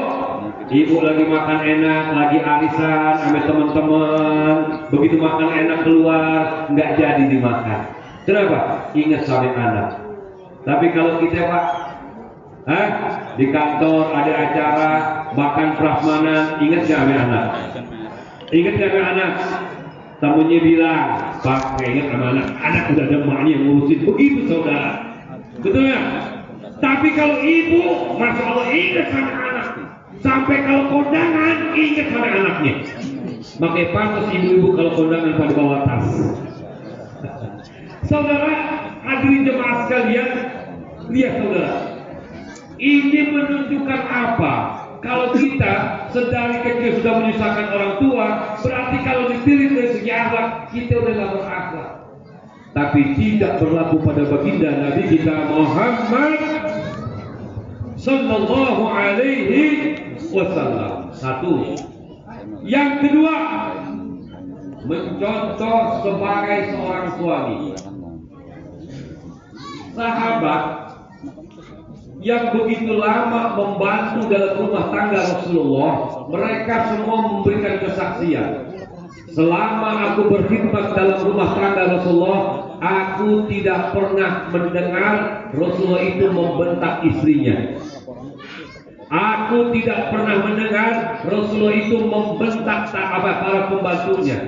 Ibu lagi makan enak, lagi arisan sama teman-teman, begitu makan enak keluar, nggak jadi dimakan. Kenapa? Ingat sama anak. Tapi kalau kita Pak, di kantor ada acara, makan prasmanan, ingat nggak sama anak? Ingat nggak sama anak? Tamunya bilang, Pak, ingat sama anak, anak udah ada emaknya yang ngurusin. Begitu saudara. Betul nggak? Tapi kalau ibu, Masya Allah ingat sama anak. Sampai kalau kondangan, ingat sama anaknya. Makanya pantas ibu-ibu kalau kondangan pada bawa tas. Saudara, hadirin jemaah sekalian, Lihat saudara, ini menunjukkan apa? Kalau kita sedari kecil sudah menyusahkan orang tua, berarti kalau ditilik dari segi akhlak, kita udah gak berakhlak. Tapi tidak berlaku pada baginda Nabi kita Muhammad Sallallahu Alaihi Wasallam. Satu. Yang kedua, mencontoh sebagai seorang suami. Sahabat yang begitu lama membantu dalam rumah tangga Rasulullah, mereka semua memberikan kesaksian. Selama aku berkhidmat dalam rumah tangga Rasulullah, aku tidak pernah mendengar Rasulullah itu membentak istrinya. Aku tidak pernah mendengar Rasulullah itu membentak para pembantunya.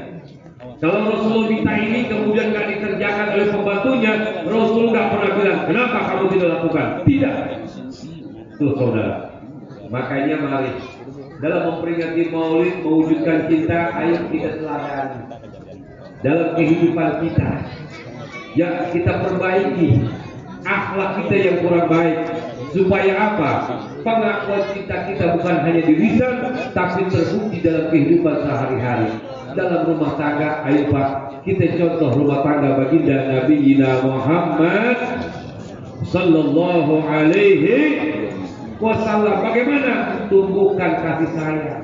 Kalau Rasulullah minta ini kemudian tidak dikerjakan oleh pembantunya, Rasulullah tidak pernah bilang, kenapa kamu tidak lakukan? Tidak. Tuh saudara. Makanya mari dalam memperingati Maulid mewujudkan cinta, ayo kita teladani dalam kehidupan kita. Ya, kita perbaiki akhlak kita yang kurang baik. Supaya apa? Pengakuan cinta kita bukan hanya di lisan, tapi terbukti dalam kehidupan sehari-hari. Dalam rumah tangga, ayo Pak, kita contoh rumah tangga baginda Nabi Muhammad Sallallahu Alaihi Wasallam. Bagaimana tumbuhkan kasih sayang?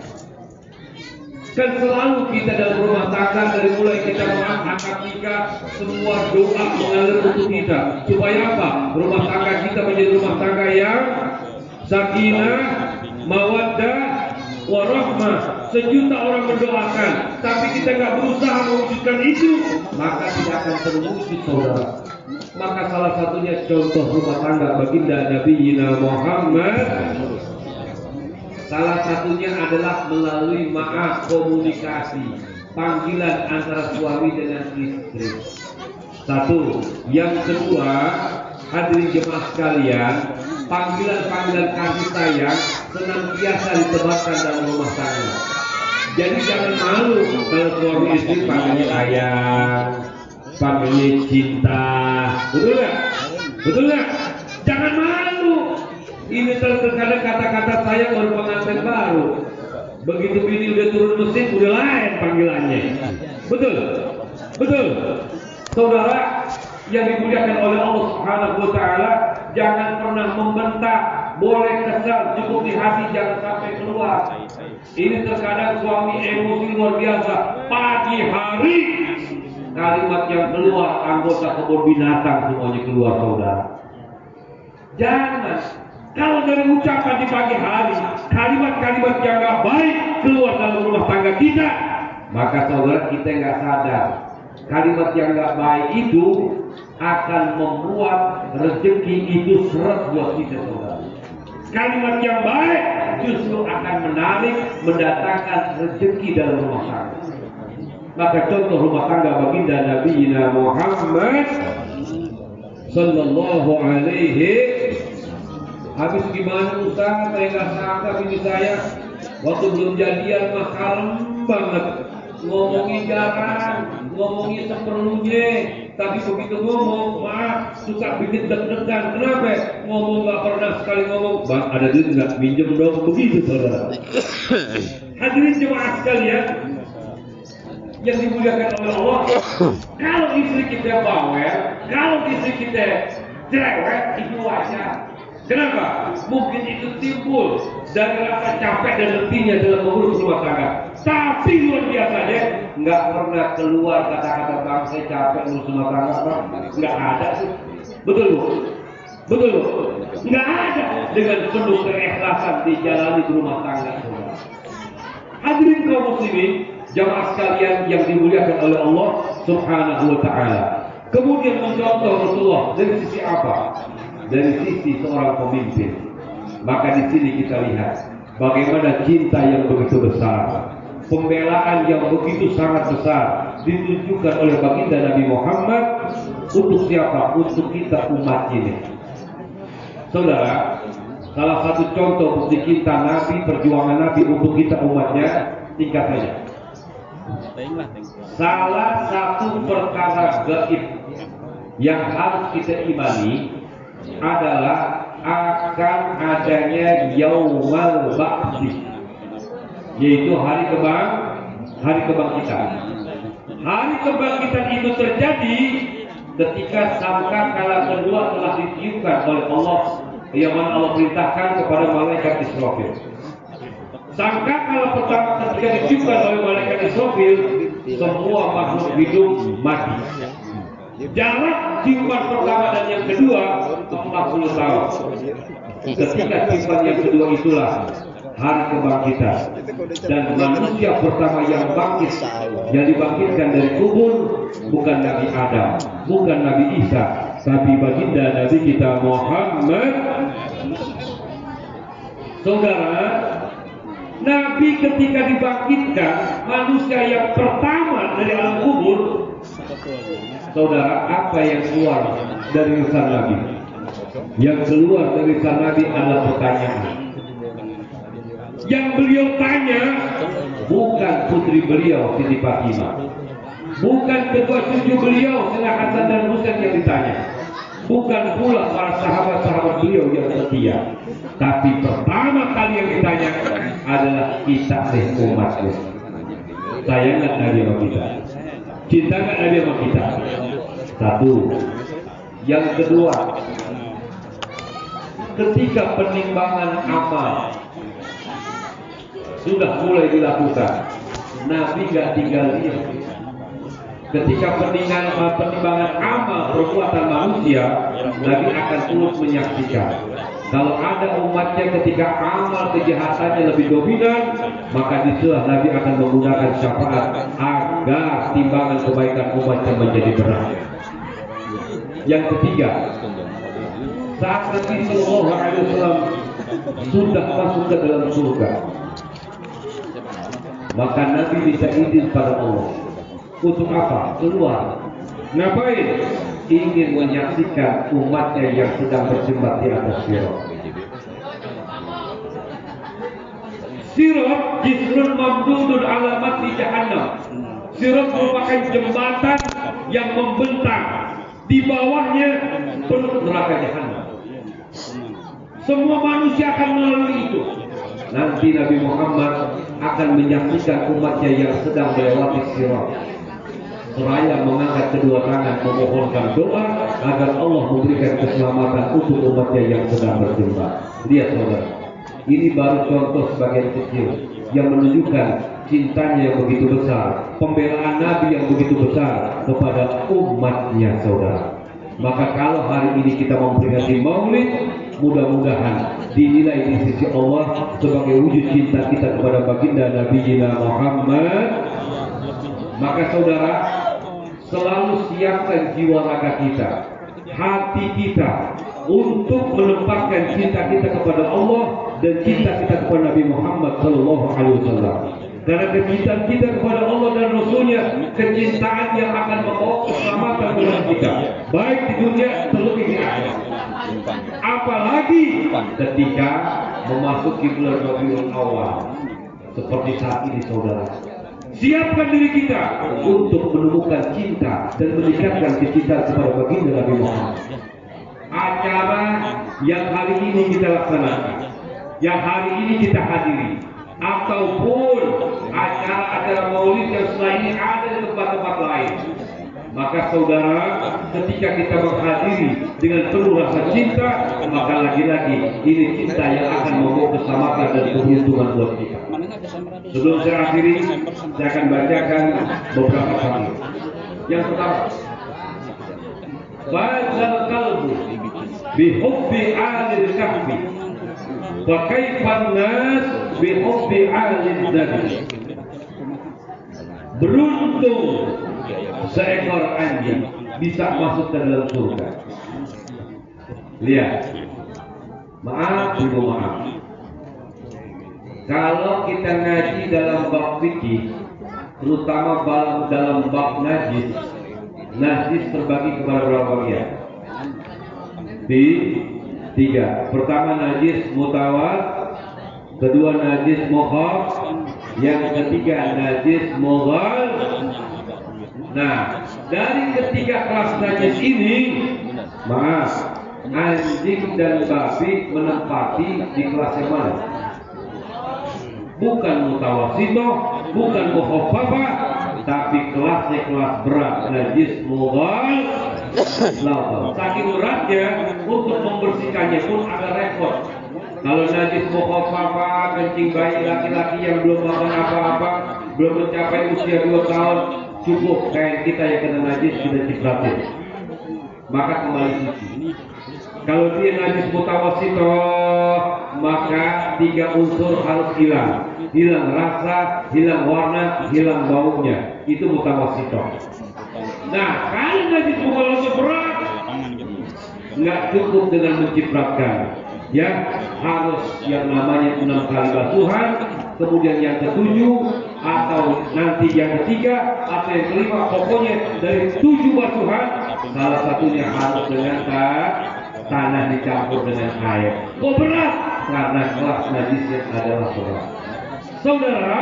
Kan selalu kita dalam rumah tangga, dari mulai kita mengangkat nikah, semua doa mengalir untuk kita. Supaya apa? Rumah tangga kita menjadi rumah tangga yang sakinah, mawaddah, warahmah. Sejuta orang mendoakan, tapi kita nggak berusaha mewujudkan itu, maka tidak akan terwujud, saudara. Maka salah satunya contoh rumah tangga baginda Nabi Muhammad, salah satunya adalah melalui komunikasi, panggilan antara suami dengan istri. Satu. Yang kedua, hadirin jemaah sekalian, panggilan-panggilan kasih sayang senantiasa ditebarkan dalam rumah tangga. Jadi jangan malu kalau suami istri panggilnya sayang, panggilnya cinta, betul nggak? Betul nggak? Jangan malu. Ini terkadang kata-kata sayang baru pengantin baru. Begitu bini udah turun mesin, udah lain panggilannya. Betul? Betul? Saudara yang dimuliakan oleh Allah Subhanahu wa Ta'ala, jangan pernah membentak. Boleh kesal, cukup di hati, jangan sampai keluar. Ini terkadang suami emosi luar biasa. Pagi hari kalimat yang keluar, anggota kebun binatang semuanya keluar, saudara. Jangan. Kalau dari ucapan di pagi hari, kalimat-kalimat yang gak baik keluar dalam rumah tangga kita, maka saudara kita nggak sadar. Kalimat yang gak baik itu akan membuat rezeki itu seret buat kita, saudara. Kalimat yang baik justru akan menarik, mendatangkan rezeki dalam rumah tangga. Maka contoh rumah tangga baginda Nabi Muhammad Sallallahu Alaihi. Habis gimana Ustaz, saya nggak sangka bini saya waktu belum jadian mah kalem banget, ngomongin jarang, ngomongin seperlunya, tapi begitu ngomong mah suka bikin deg-degan. Kenapa? Ngomong nggak pernah sekali ngomong, Bang ada duit nggak, minjem dong, begitu saudara. Hadirin jemaah sekalian yang dimuliakan oleh Allah, kalau istri kita bawel, kalau istri kita cerewet, itu wajar. Kenapa? Mungkin itu timbul dari rasa capek dan letihnya dalam mengurus rumah tangga. Tapi luar biasanya nggak pernah keluar kata-kata bang saya capek ngurus rumah tangga, bang. Nggak ada sih. Betul bu? Betul bu? Nggak ada. Dengan penuh keikhlasan dijalani di rumah tangga. Hadirin kaum muslimin, jamaah sekalian yang dimuliakan oleh Allah Subhanahu wa Ta'ala. Kemudian mencontoh Rasulullah dari sisi apa? Dari sisi seorang pemimpin. Maka di sini kita lihat bagaimana cinta yang begitu besar, pembelaan yang begitu sangat besar ditunjukkan oleh baginda Nabi Muhammad untuk siapa? Untuk kita umat ini. Saudara, salah satu contoh bukti cinta Nabi, perjuangan Nabi untuk kita umatnya, tingkat saja. Salah satu perkara gaib yang harus kita imani adalah akan adanya yaumal ba'tsi, yaitu hari kebangkitan. Hari kebangkitan itu terjadi ketika sangkakala kedua telah ditiupkan oleh Allah, yang mana Allah perintahkan kepada malaikat Israfil. Sangkakala pertama ketika ditiupkan oleh malaikat Israfil, semua makhluk hidup mati. Jarak tiupan pertama dan yang kedua 40 tahun. Ketika tiupan yang kedua itulah hari kebangkitan, dan manusia pertama yang bangkit, yang dibangkitkan dari kubur, bukan Nabi Adam, bukan Nabi Isa, tapi baginda Nabi kita Muhammad. Saudara, Nabi ketika dibangkitkan, manusia yang pertama dari alam kubur, saudara, apa yang keluar dari lisan Nabi? Yang keluar dari lisan Nabi adalah pertanyaan. Yang beliau tanya bukan putri beliau Siti Fatimah, bukan kedua cucu beliau Sayyidina Hasan dan Husain yang ditanya, bukan pula para sahabat-sahabat beliau yang setia, tapi pertama kali yang ditanya adalah kita umatnya. Sayang nggak Nabi sama kita? Cinta nggak Nabi sama kita? Satu. Yang kedua, ketika penimbangan amal sudah mulai dilakukan, Nabi nggak tinggal diam. Ketika penimbangan amal perbuatan manusia, Nabi akan terus menyaksikan. Kalau ada umatnya ketika amal kejahatannya lebih dominan, maka disitulah Nabi akan menggunakan syafaat agar timbangan kebaikan umatnya menjadi berat. Yang ketiga, saat Nabi Sallallahu Alaihi Wasallam sudah masuk ke dalam surga, maka Nabi bisa izin pada Allah. Untuk apa? Keluar. Ngapain? Ingin menyaksikan umatnya yang sedang berjembat di atas sirat. Sirat jisrun mamdudun alamat di jahannam. Sirat merupakan jembatan yang membentang. Di bawahnya penuh neraka jahannam. Semua manusia akan melalui itu. Nanti Nabi Muhammad akan menyaksikan umatnya yang sedang melewati sirat, seraya mengangkat kedua tangan memohonkan doa agar Allah memberikan keselamatan untuk umatnya yang sedang berjembat. Lihat saudara, ini baru contoh sebagian kecil yang menunjukkan cintanya yang begitu besar, pembelaan Nabi yang begitu besar kepada umatnya, saudara. Maka kalau hari ini kita memperingati Maulid, mudah-mudahan dinilai di sisi Allah sebagai wujud cinta kita kepada baginda Nabi kita Muhammad. Maka saudara, selalu siapkan jiwa raga kita, hati kita, untuk menempatkan cinta kita kepada Allah dan cinta kita kepada Nabi Muhammad Sallallahu Alaihi Wasallam. Karena kecintaan kita kepada Allah dan Rasulnya, kecintaan yang akan membawa keselamatan dalam kita, baik di dunia terlebih di akhirat. Apalagi ketika memasuki bulan Rabiul Awal seperti saat ini, saudara. Siapkan diri kita untuk menemukan cinta dan meningkatkan kecintaan kepada baginda Nabi Muhammad. Acara yang hari ini kita laksanakan, yang hari ini kita hadiri, ataupun acara-acara maulid yang setelah ini ada di tempat-tempat lain, maka saudara, ketika kita menghadiri dengan penuh rasa cinta, maka lagi-lagi ini cinta yang akan membawa keselamatan dan keberuntungan buat kita. Sebelum saya akhiri, saya akan bacakan beberapa hadis. Yang pertama, Ba'dal qalbu bihubbi alil kahfi wa kaifan nas bihubbi alil nabi. Beruntung seekor anjing bisa masuk ke dalam surga. Lihat, maaf ibu, maaf. Kalau kita ngaji dalam bab fikih, terutama dalam bab najis terbagi kepada berapa bagian? Tiga. Pertama najis mutawat, kedua najis mukhaf, yang ketiga najis mughal. Nah, dari ketiga kelas najis ini, maaf, anjing dan babi menempati di kelas yang mana? Bukan mutawasito, bukan mukhaffafa, tapi kelasnya kelas berat, najis mughal. Saking beratnya untuk membersihkannya pun ada repot. Kalau najis mukhaffafa, kencing bayi laki-laki yang belum makan apa-apa, belum mencapai usia 2 tahun, cukup kain kita yang kena najis kita cipratin, maka kembali suci. Kalau dia najis mutawasito, maka 3 unsur harus hilang. Hilang rasa, hilang warna, hilang baunya. Itu mutawasito. Nah, kalau najis mutawasito berat, nggak cukup dengan mencipratkan. Ya, harus yang namanya 6 kali basuhan, kemudian yang ke-7 atau nanti yang ke-3 atau yang ke-5, pokoknya dari 7 basuhan, salah satunya harus dengan tanah dicampur dengan air. Kok berat? Karena kelas najisnya adalah berat. Saudara,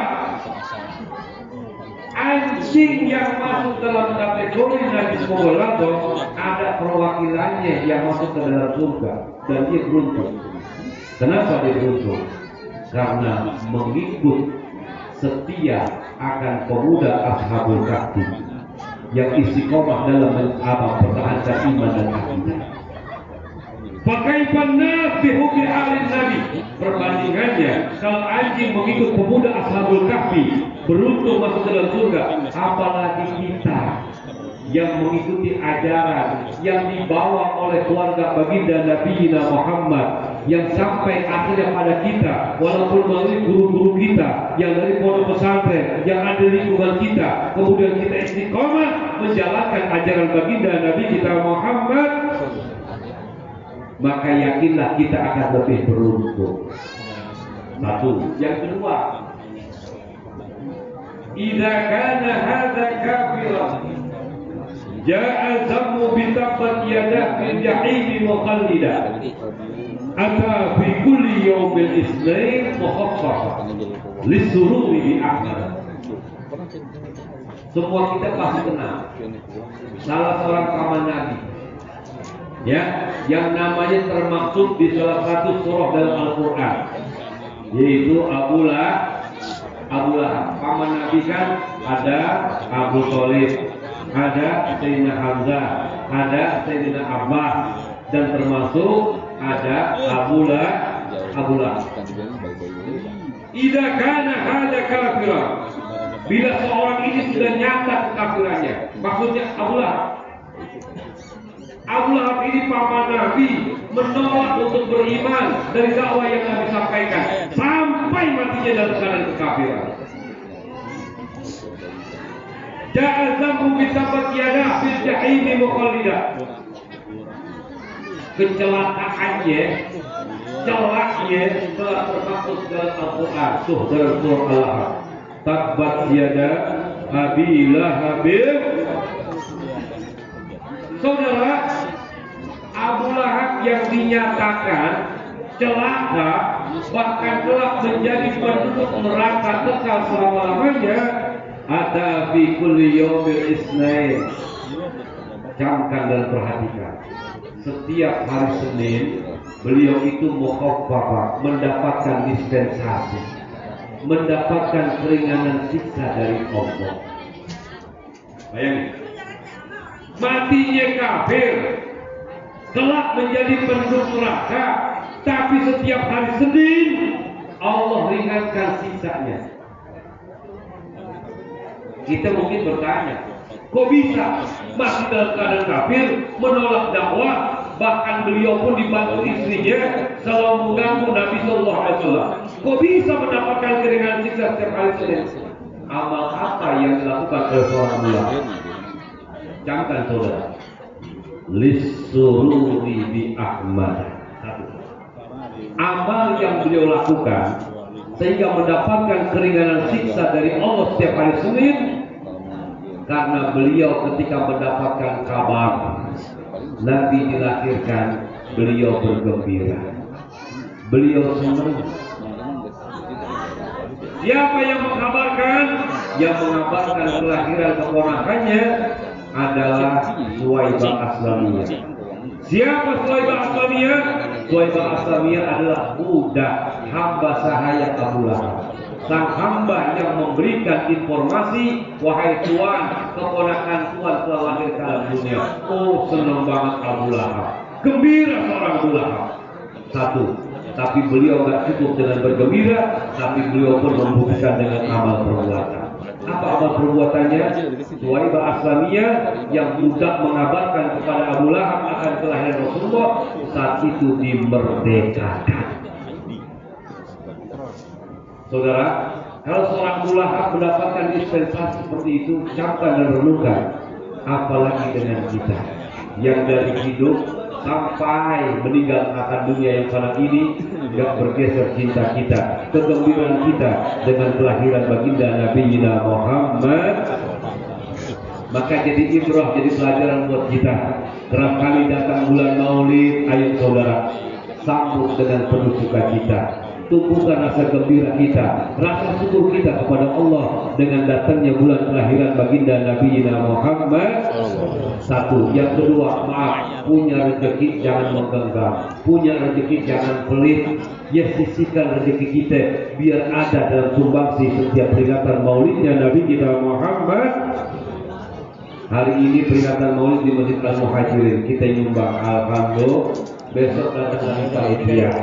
anjing yang masuk dalam kategori najis mughalladhah ada perwakilannya yang masuk ke dalam surga dan dia beruntung. Kenapa dia beruntung? Karena mengikut setia akan pemuda Ashabul Kahfi yang istiqomah dalam mempertahankan iman dan akidah. Fakaifa nafihu bi alin nabi. Perbandingannya, kalau anjing mengikut pemuda Ashabul Kahfi beruntung masuk dalam surga, apalagi kita yang mengikuti ajaran yang dibawa oleh keluarga baginda Nabi Muhammad yang sampai akhirnya pada kita, walaupun melalui guru-guru kita yang dari pondok pesantren yang ada di lingkungan kita, kemudian kita istiqomah menjalankan ajaran baginda Nabi kita Muhammad, maka yakinlah kita akan lebih beruntung. Satu. Yang kedua, idza kana hadza kafiran ja'a zammu bi tabbat yadah fil jahim mukhallida ata fi kulli yawmil itsnain mukhaffafa lisururi bi ahmad. Semua kita pasti kenal salah seorang paman Nabi, ya, yang namanya termaktub di salah satu surah dalam Al-Quran, yaitu Abu Lahab. Paman Nabi kan ada Abu Thalib, ada Sayyidina Hamzah, ada Sayyidina Abbas, dan termasuk ada Abu Lahab. Idza kana hada kafiran, bila seorang ini sudah nyata kekafirannya, maksudnya Abu Lahab ini paman Nabi, menolak untuk beriman dari dakwah yang Nabi sampaikan sampai matinya dalam keadaan kekafiran. Ja'azamu bitabat yadah fil jahim mukhallida. Kecelakaannya, celaknya telah termaktub dalam Al-Quran, dalam surah Al-Lahab. Tabat yada Abi Lahab. Saudara, Abu Lahab yang dinyatakan celaka, bahkan telah menjadi penduduk neraka kekal selama-lamanya, ada fi kulli yawmil itsnain. Camkan dan perhatikan, setiap hari Senin beliau itu mukhaffafah, mendapatkan dispensasi, mendapatkan keringanan siksa dari Allah. Bayangin, matinya kafir, kelak menjadi penduduk neraka, tapi setiap hari Senin Allah ringankan siksanya. Kita mungkin bertanya, kok bisa masih dalam keadaan kafir, menolak dakwah, bahkan beliau pun dibantu istrinya selalu mengganggu Nabi Sallallahu Alaihi Wasallam. Kok bisa mendapatkan keringanan siksa setiap hari Senin? Amal apa yang dilakukan oleh seorang ulama? Camkan saudara, lisururi bi Ahmad. Satu, amal yang beliau lakukan sehingga mendapatkan keringanan siksa dari Allah setiap hari Senin, karena beliau ketika mendapatkan kabar Nabi dilahirkan, beliau bergembira, beliau senang. Siapa yang mengabarkan? Yang mengabarkan kelahiran keponakannya adalah Suwaibah Aslamiyah. Siapa Suwaibah Aslamiyah? Suwaibah Aslamiyah adalah budak hamba sahaya Abu Lahab. Sang hamba yang memberikan informasi, wahai Tuan, keponakan Tuan telah lahir ke alam dunia. Oh, senang banget Abu Lahab, gembira seorang Abu Lahab. Satu, tapi beliau nggak cukup dengan bergembira, tapi beliau pun membuktikan dengan amal perbuatan. Apa amal perbuatannya? Suwaibah Aslamiyah yang budak mengabarkan kepada Abu Lahab akan kelahiran Rasulullah, saat itu dimerdekakan. Saudara, kalau seorang Abu Lahab mendapatkan dispensasi seperti itu, camkan dan renungkan, apalagi dengan kita yang dari hidup sampai meninggalkan dunia yang fana ini tidak bergeser cinta kita, kegembiraan kita dengan kelahiran baginda Nabi Muhammad. Maka jadi ibrah, jadi pelajaran buat kita. Kerap kali datang bulan Maulid, ayo saudara, sambut dengan penuh sukacita. Tumbuhkan rasa gembira kita, rasa syukur kita kepada Allah dengan datangnya bulan kelahiran baginda Nabi Muhammad. Satu, yang kedua, maaf, punya rezeki jangan menggenggam, punya rezeki jangan pelit. Ya, sisihkan rezeki kita biar ada dalam sumbangsi setiap peringatan Maulidnya Nabi kita Muhammad. Hari ini peringatan Maulid di Masjid Al-Muhajirin, kita nyumbang, alhamdulillah. Besok datang lagi panitia.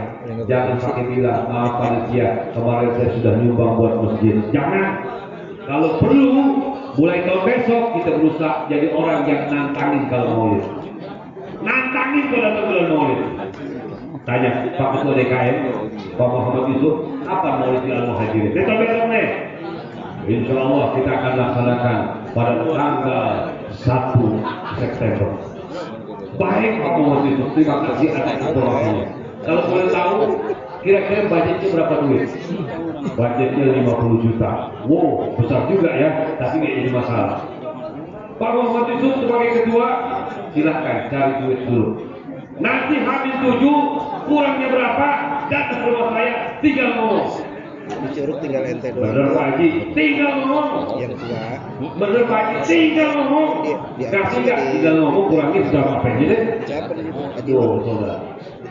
Jangan pakai bilang, maaf panitia, kemarin saya sudah nyumbang buat masjid. Jangan. Kalau perlu, mulai tahun besok kita berusaha jadi orang yang nantangin kalau Maulid. Nantangin kalau datang bulan Maulid. Tanya Pak Ketua DKM, Pak Muhammad Yusuf, apa Maulid di Al-Muhajirin? Besok nih. Insya Allah kita akan laksanakan pada tanggal 1 September. Baik Pak Muhammad Yusuf, terima kasih atas informasinya. Kalau boleh tahu, kira-kira budgetnya berapa duit? Budgetnya 50 juta. Wow, besar juga ya, tapi nggak jadi masalah. Pak Muhammad Yusuf sebagai ketua, silahkan cari duit dulu. Nanti habis 7, kurangnya berapa? Datang ke rumah saya, tinggal ngomong. Dicurug tinggal ente doang. Bener Pak Haji, tinggal ngomong. Yang tua. Bener Pak Haji, tinggal ngomong. Kasih nggak? Tinggal ngomong, kurangnya sudah apa aja deh. Siapa di situ? Haji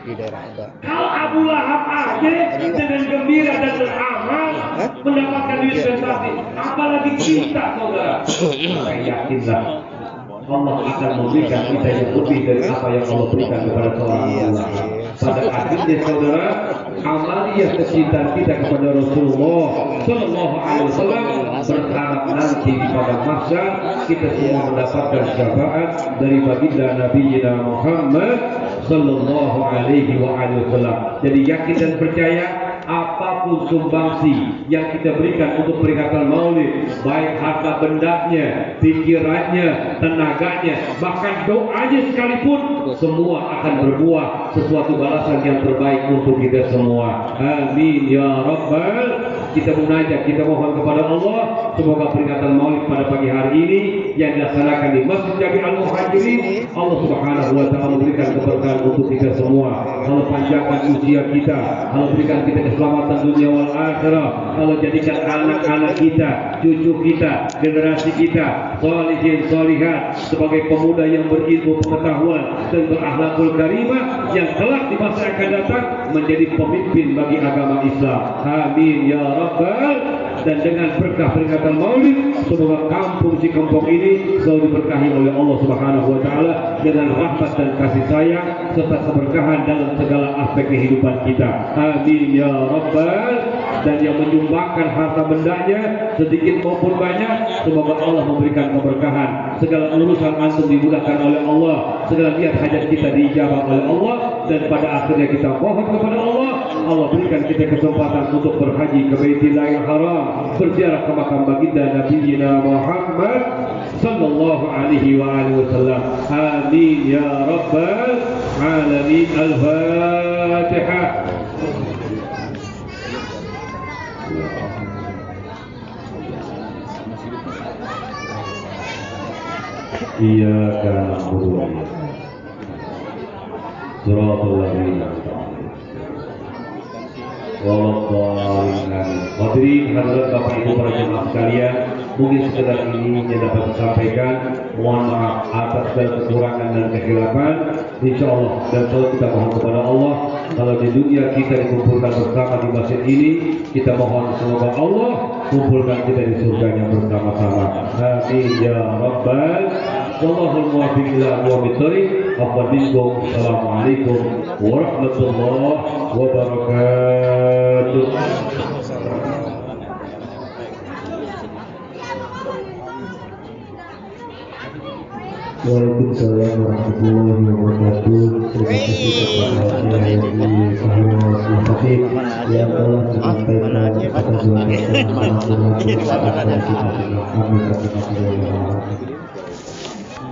di daerah Aba. Kalau Abu Lahab aja dengan gembira dan beramal mendapatkan dispensasi, apalagi kita saudara. Saya yakinlah Allah akan memberikan kita yang lebih dari apa yang Allah berikan kepada seorang Abu Lahab. Pada akhirnya saudara, amaliyah kecintaan kita kepada Rasulullah Sallallahu Alaihi Wasallam berharap nanti di padang mahsyar kita semua mendapatkan syafaat dari baginda Nabi Muhammad Sallallahu Alaihi Wasallam. Jadi yakin dan percaya, apapun sumbangsi yang kita berikan untuk peringatan Maulid, baik harta bendanya, pikirannya, tenaganya, bahkan doanya sekalipun, semua akan berbuah sesuatu balasan yang terbaik untuk kita semua. Amin ya Rabbal. Kita munajat, kita mohon kepada Allah, semoga peringatan Maulid pada pagi hari ini yang dilaksanakan di Masjid Jami Al-Muhajirin, Allah Subhanahu wa taala memberikan keberkahan untuk kita semua. Allah panjangkan usia kita, Allah berikan kita keselamatan dunia wal akhirah. Allah jadikan anak-anak kita, cucu kita, generasi kita sholihin sholihat sebagai pemuda yang berilmu pengetahuan dan berakhlakul karimah yang kelak di masa akan datang menjadi pemimpin bagi agama Islam. Amin ya Rabbal. Dan dengan berkah peringatan Maulid, semoga kampung Cikompong ini selalu diberkahi oleh Allah Subhanahu wa taala dengan rahmat dan kasih sayang serta keberkahan dalam segala aspek kehidupan kita. Amin ya Rabbal. Dan yang menyumbangkan harta bendanya sedikit maupun banyak, semoga Allah memberikan keberkahan. Segala urusan antum dimudahkan oleh Allah, segala niat hajat kita diijabah oleh Allah, dan pada akhirnya kita mohon kepada Allah, Allah berikan kita kesempatan untuk berhaji ke Baitillahil Haram, berziarah ke makam baginda Nabi Muhammad Sallallahu Alaihi Wasallam. Amin ya Rabbal Alamin. Al-Fatihah. Iyyaka na'budu wa iyyaka nasta'in. Shiratal ladzina an'amta 'alaihim. Hadirin hadirat Bapak Ibu para jemaah sekalian, Mungkin sekedar ini yang dapat disampaikan. Mohon maaf atas segala kekurangan dan kehilafan. Insya Allah dan selalu kita mohon kepada Allah, kalau di dunia kita dikumpulkan bersama di masjid ini, kita mohon semoga Allah kumpulkan kita di surganya bersama-sama. Amin ya rabbal. Wallahul muwaffiq ila aqwamit thoriq. Assalamualaikum warahmatullahi wabarakatuh. Waalaikumsalam warahmatullahi wabarakatuh. Terima kasih kepada Kiai Fahrul Khatib yang telah menyampaikan pada dua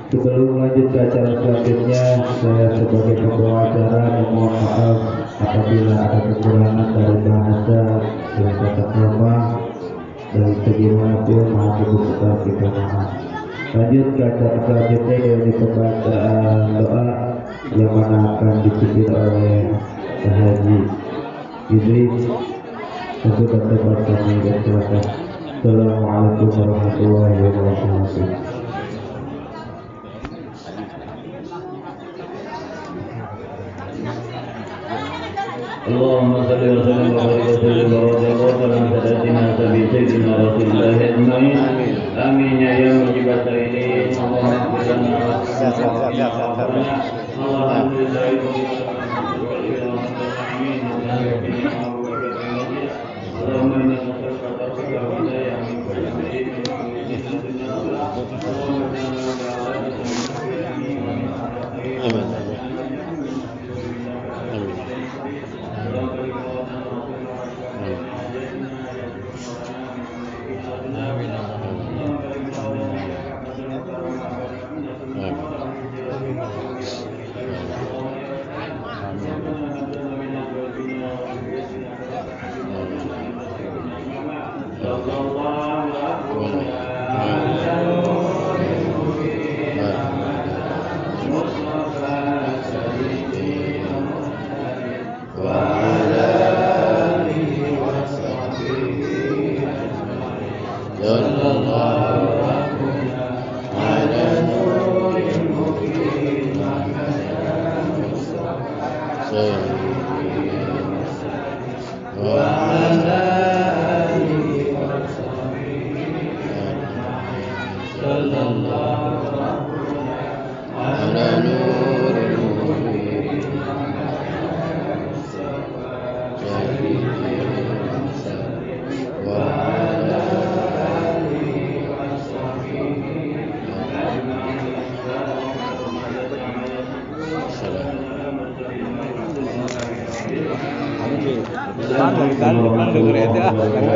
Sebelum lanjut ke acara selanjutnya, saya sebagai pembawa acara memohon maaf apabila ada kekurangan dari bahasa dan kata krama dari segi manapun, mohon dibuka kita maaf. Lanjut ke acara selanjutnya dari pembacaan doa yang mana akan dipimpin oleh Haji Idris. Untuk tempat kami bersilakan. Assalamualaikum warahmatullahi wabarakatuh. اللهم صل وسلم وبارك وسلم وبارك على سيدنا سيدنا رسول الله اجمعين امين يا يوم جبت اليه اللهم اغفر لنا اللهم Depan denger ya.